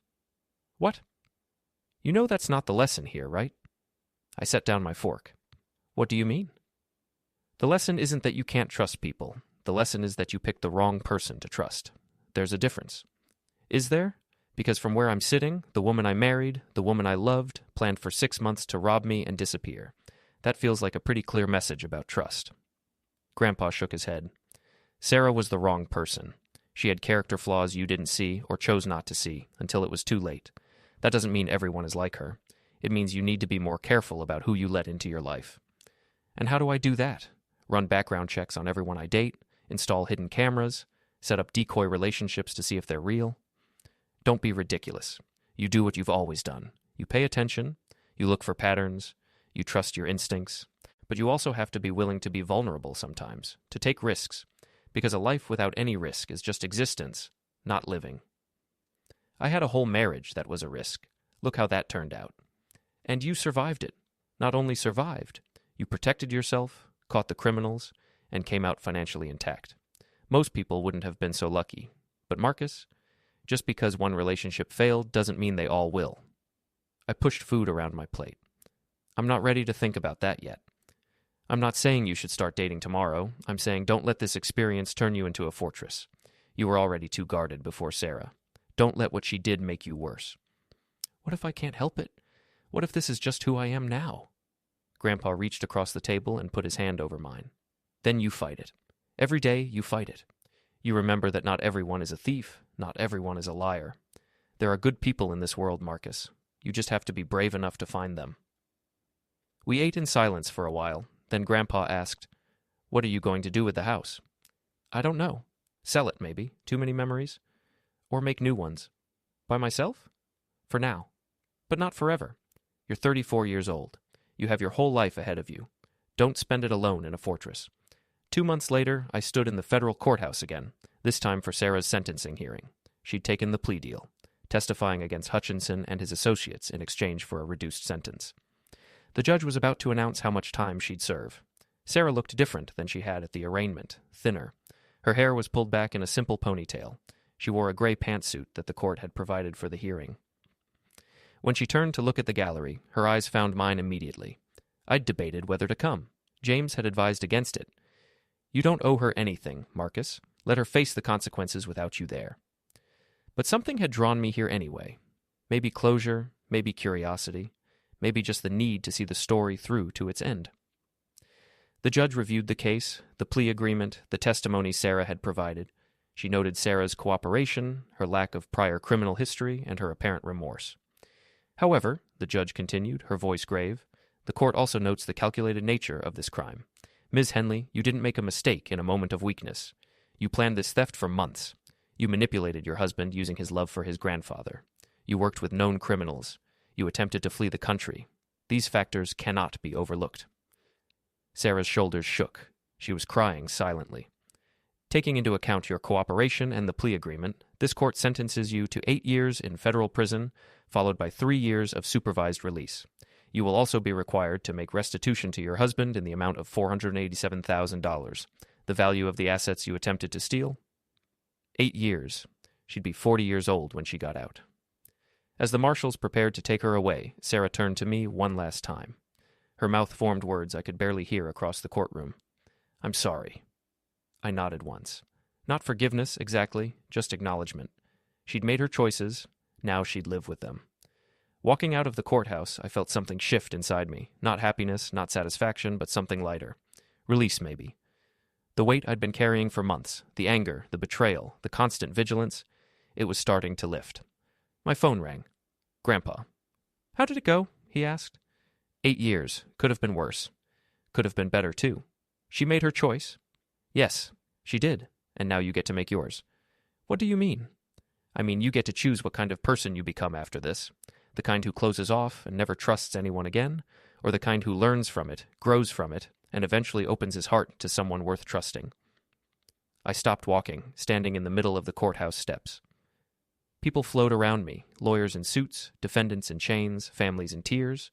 What? You know that's not the lesson here, right? I set down my fork. What do you mean? The lesson isn't that you can't trust people. The lesson is that you picked the wrong person to trust. There's a difference. Is there? Because from where I'm sitting, the woman I married, the woman I loved, planned for 6 months to rob me and disappear. That feels like a pretty clear message about trust. Grandpa shook his head. Sarah was the wrong person. She had character flaws you didn't see or chose not to see until it was too late. That doesn't mean everyone is like her. It means you need to be more careful about who you let into your life. And how do I do that? Run background checks on everyone I date, install hidden cameras, set up decoy relationships to see if they're real? Don't be ridiculous. You do what you've always done. You pay attention, you look for patterns, you trust your instincts, but you also have to be willing to be vulnerable sometimes, to take risks, because a life without any risk is just existence, not living. I had a whole marriage that was a risk. Look how that turned out. And you survived it. Not only survived, you protected yourself, caught the criminals, and came out financially intact. Most people wouldn't have been so lucky. But Marcus, just because one relationship failed doesn't mean they all will. I pushed food around my plate. I'm not ready to think about that yet. I'm not saying you should start dating tomorrow. I'm saying don't let this experience turn you into a fortress. You were already too guarded before Sarah. Don't let what she did make you worse. What if I can't help it? What if this is just who I am now? Grandpa reached across the table and put his hand over mine. Then you fight it. Every day you fight it. You remember that not everyone is a thief, not everyone is a liar. There are good people in this world, Marcus. You just have to be brave enough to find them. We ate in silence for a while. Then Grandpa asked, What are you going to do with the house? I don't know. Sell it, maybe. Too many memories? Or make new ones. By myself? For now. But not forever. You're 34 years old. You have your whole life ahead of you. Don't spend it alone in a fortress. 2 months later, I stood in the federal courthouse again, this time for Sarah's sentencing hearing. She'd taken the plea deal, testifying against Hutchinson and his associates in exchange for a reduced sentence. The judge was about to announce how much time she'd serve. Sarah looked different than she had at the arraignment, thinner. Her hair was pulled back in a simple ponytail. She wore a gray pantsuit that the court had provided for the hearing. When she turned to look at the gallery, her eyes found mine immediately. I'd debated whether to come. James had advised against it. You don't owe her anything, Marcus. Let her face the consequences without you there. But something had drawn me here anyway. Maybe closure, maybe curiosity, maybe just the need to see the story through to its end. The judge reviewed the case, the plea agreement, the testimony Sarah had provided. She noted Sarah's cooperation, her lack of prior criminal history, and her apparent remorse. However, the judge continued, her voice grave, the court also notes the calculated nature of this crime. Ms. Henley, you didn't make a mistake in a moment of weakness. You planned this theft for months. You manipulated your husband using his love for his grandfather. You worked with known criminals. You attempted to flee the country. These factors cannot be overlooked. Sarah's shoulders shook. She was crying silently. Taking into account your cooperation and the plea agreement, this court sentences you to 8 years in federal prison, followed by 3 years of supervised release. You will also be required to make restitution to your husband in the amount of $487,000, the value of the assets you attempted to steal. 8 years. She'd be 40 years old when she got out. As the marshals prepared to take her away, Sarah turned to me one last time. Her mouth formed words I could barely hear across the courtroom. I'm sorry. I nodded once. Not forgiveness, exactly, just acknowledgement. She'd made her choices, now she'd live with them. Walking out of the courthouse, I felt something shift inside me. Not happiness, not satisfaction, but something lighter. Release, maybe. The weight I'd been carrying for months, the anger, the betrayal, the constant vigilance, it was starting to lift. My phone rang. Grandpa. "How did it go?" he asked. 8 years. Could have been worse. Could have been better, too. She made her choice. Yes, she did, and now you get to make yours. What do you mean? I mean, you get to choose what kind of person you become after this. The kind who closes off and never trusts anyone again, or the kind who learns from it, grows from it, and eventually opens his heart to someone worth trusting. I stopped walking, standing in the middle of the courthouse steps. People flowed around me, lawyers in suits, defendants in chains, families in tears.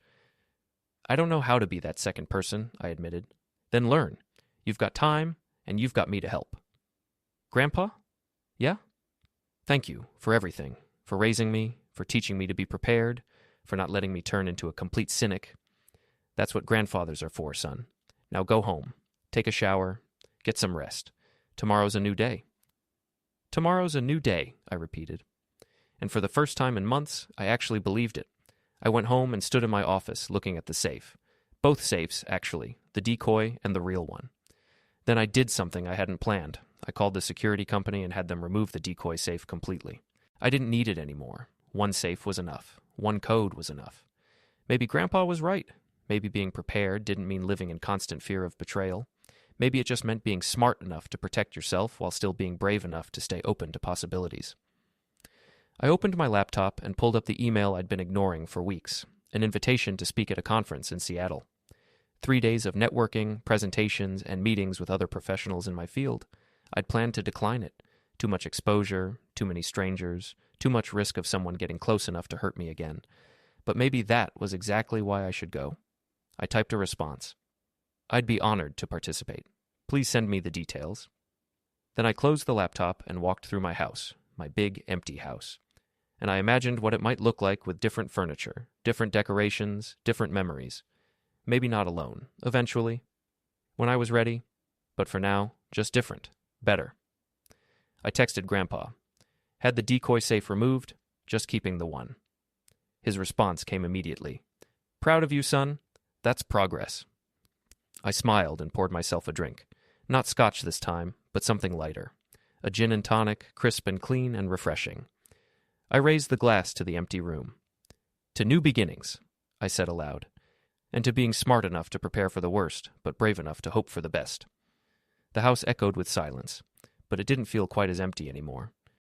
I don't know how to be that second person, I admitted. Then learn. You've got time, and you've got me to help. Grandpa? Yeah? Thank you for everything, for raising me, for teaching me to be prepared, for not letting me turn into a complete cynic. That's what grandfathers are for, son. Now go home, take a shower, get some rest. Tomorrow's a new day. Tomorrow's a new day, I repeated. And for the first time in months, I actually believed it. I went home and stood in my office looking at the safe. Both safes, actually, the decoy and the real one. Then I did something I hadn't planned. I called the security company and had them remove the decoy safe completely. I didn't need it anymore. One safe was enough. One code was enough. Maybe Grandpa was right. Maybe being prepared didn't mean living in constant fear of betrayal. Maybe it just meant being smart enough to protect yourself while still being brave enough to stay open to possibilities. I opened my laptop and pulled up the email I'd been ignoring for weeks, an invitation to speak at a conference in Seattle. 3 days of networking, presentations, and meetings with other professionals in my field. I'd planned to decline it. Too much exposure, too many strangers, too much risk of someone getting close enough to hurt me again. But maybe that was exactly why I should go. I typed a response. I'd be honored to participate. Please send me the details. Then I closed the laptop and walked through my house, my big, empty house. And I imagined what it might look like with different furniture, different decorations, different memories. Maybe not alone, eventually. When I was ready. But for now, just different. Better. I texted Grandpa. Had the decoy safe removed, just keeping the one. His response came immediately. Proud of you, son. That's progress. I smiled and poured myself a drink. Not scotch this time, but something lighter. A gin and tonic, crisp and clean and refreshing. I raised the glass to the empty room. To new beginnings, I said aloud, and to being smart enough to prepare for the worst, but brave enough to hope for the best. The house echoed with silence, but it didn't feel quite as empty anymore.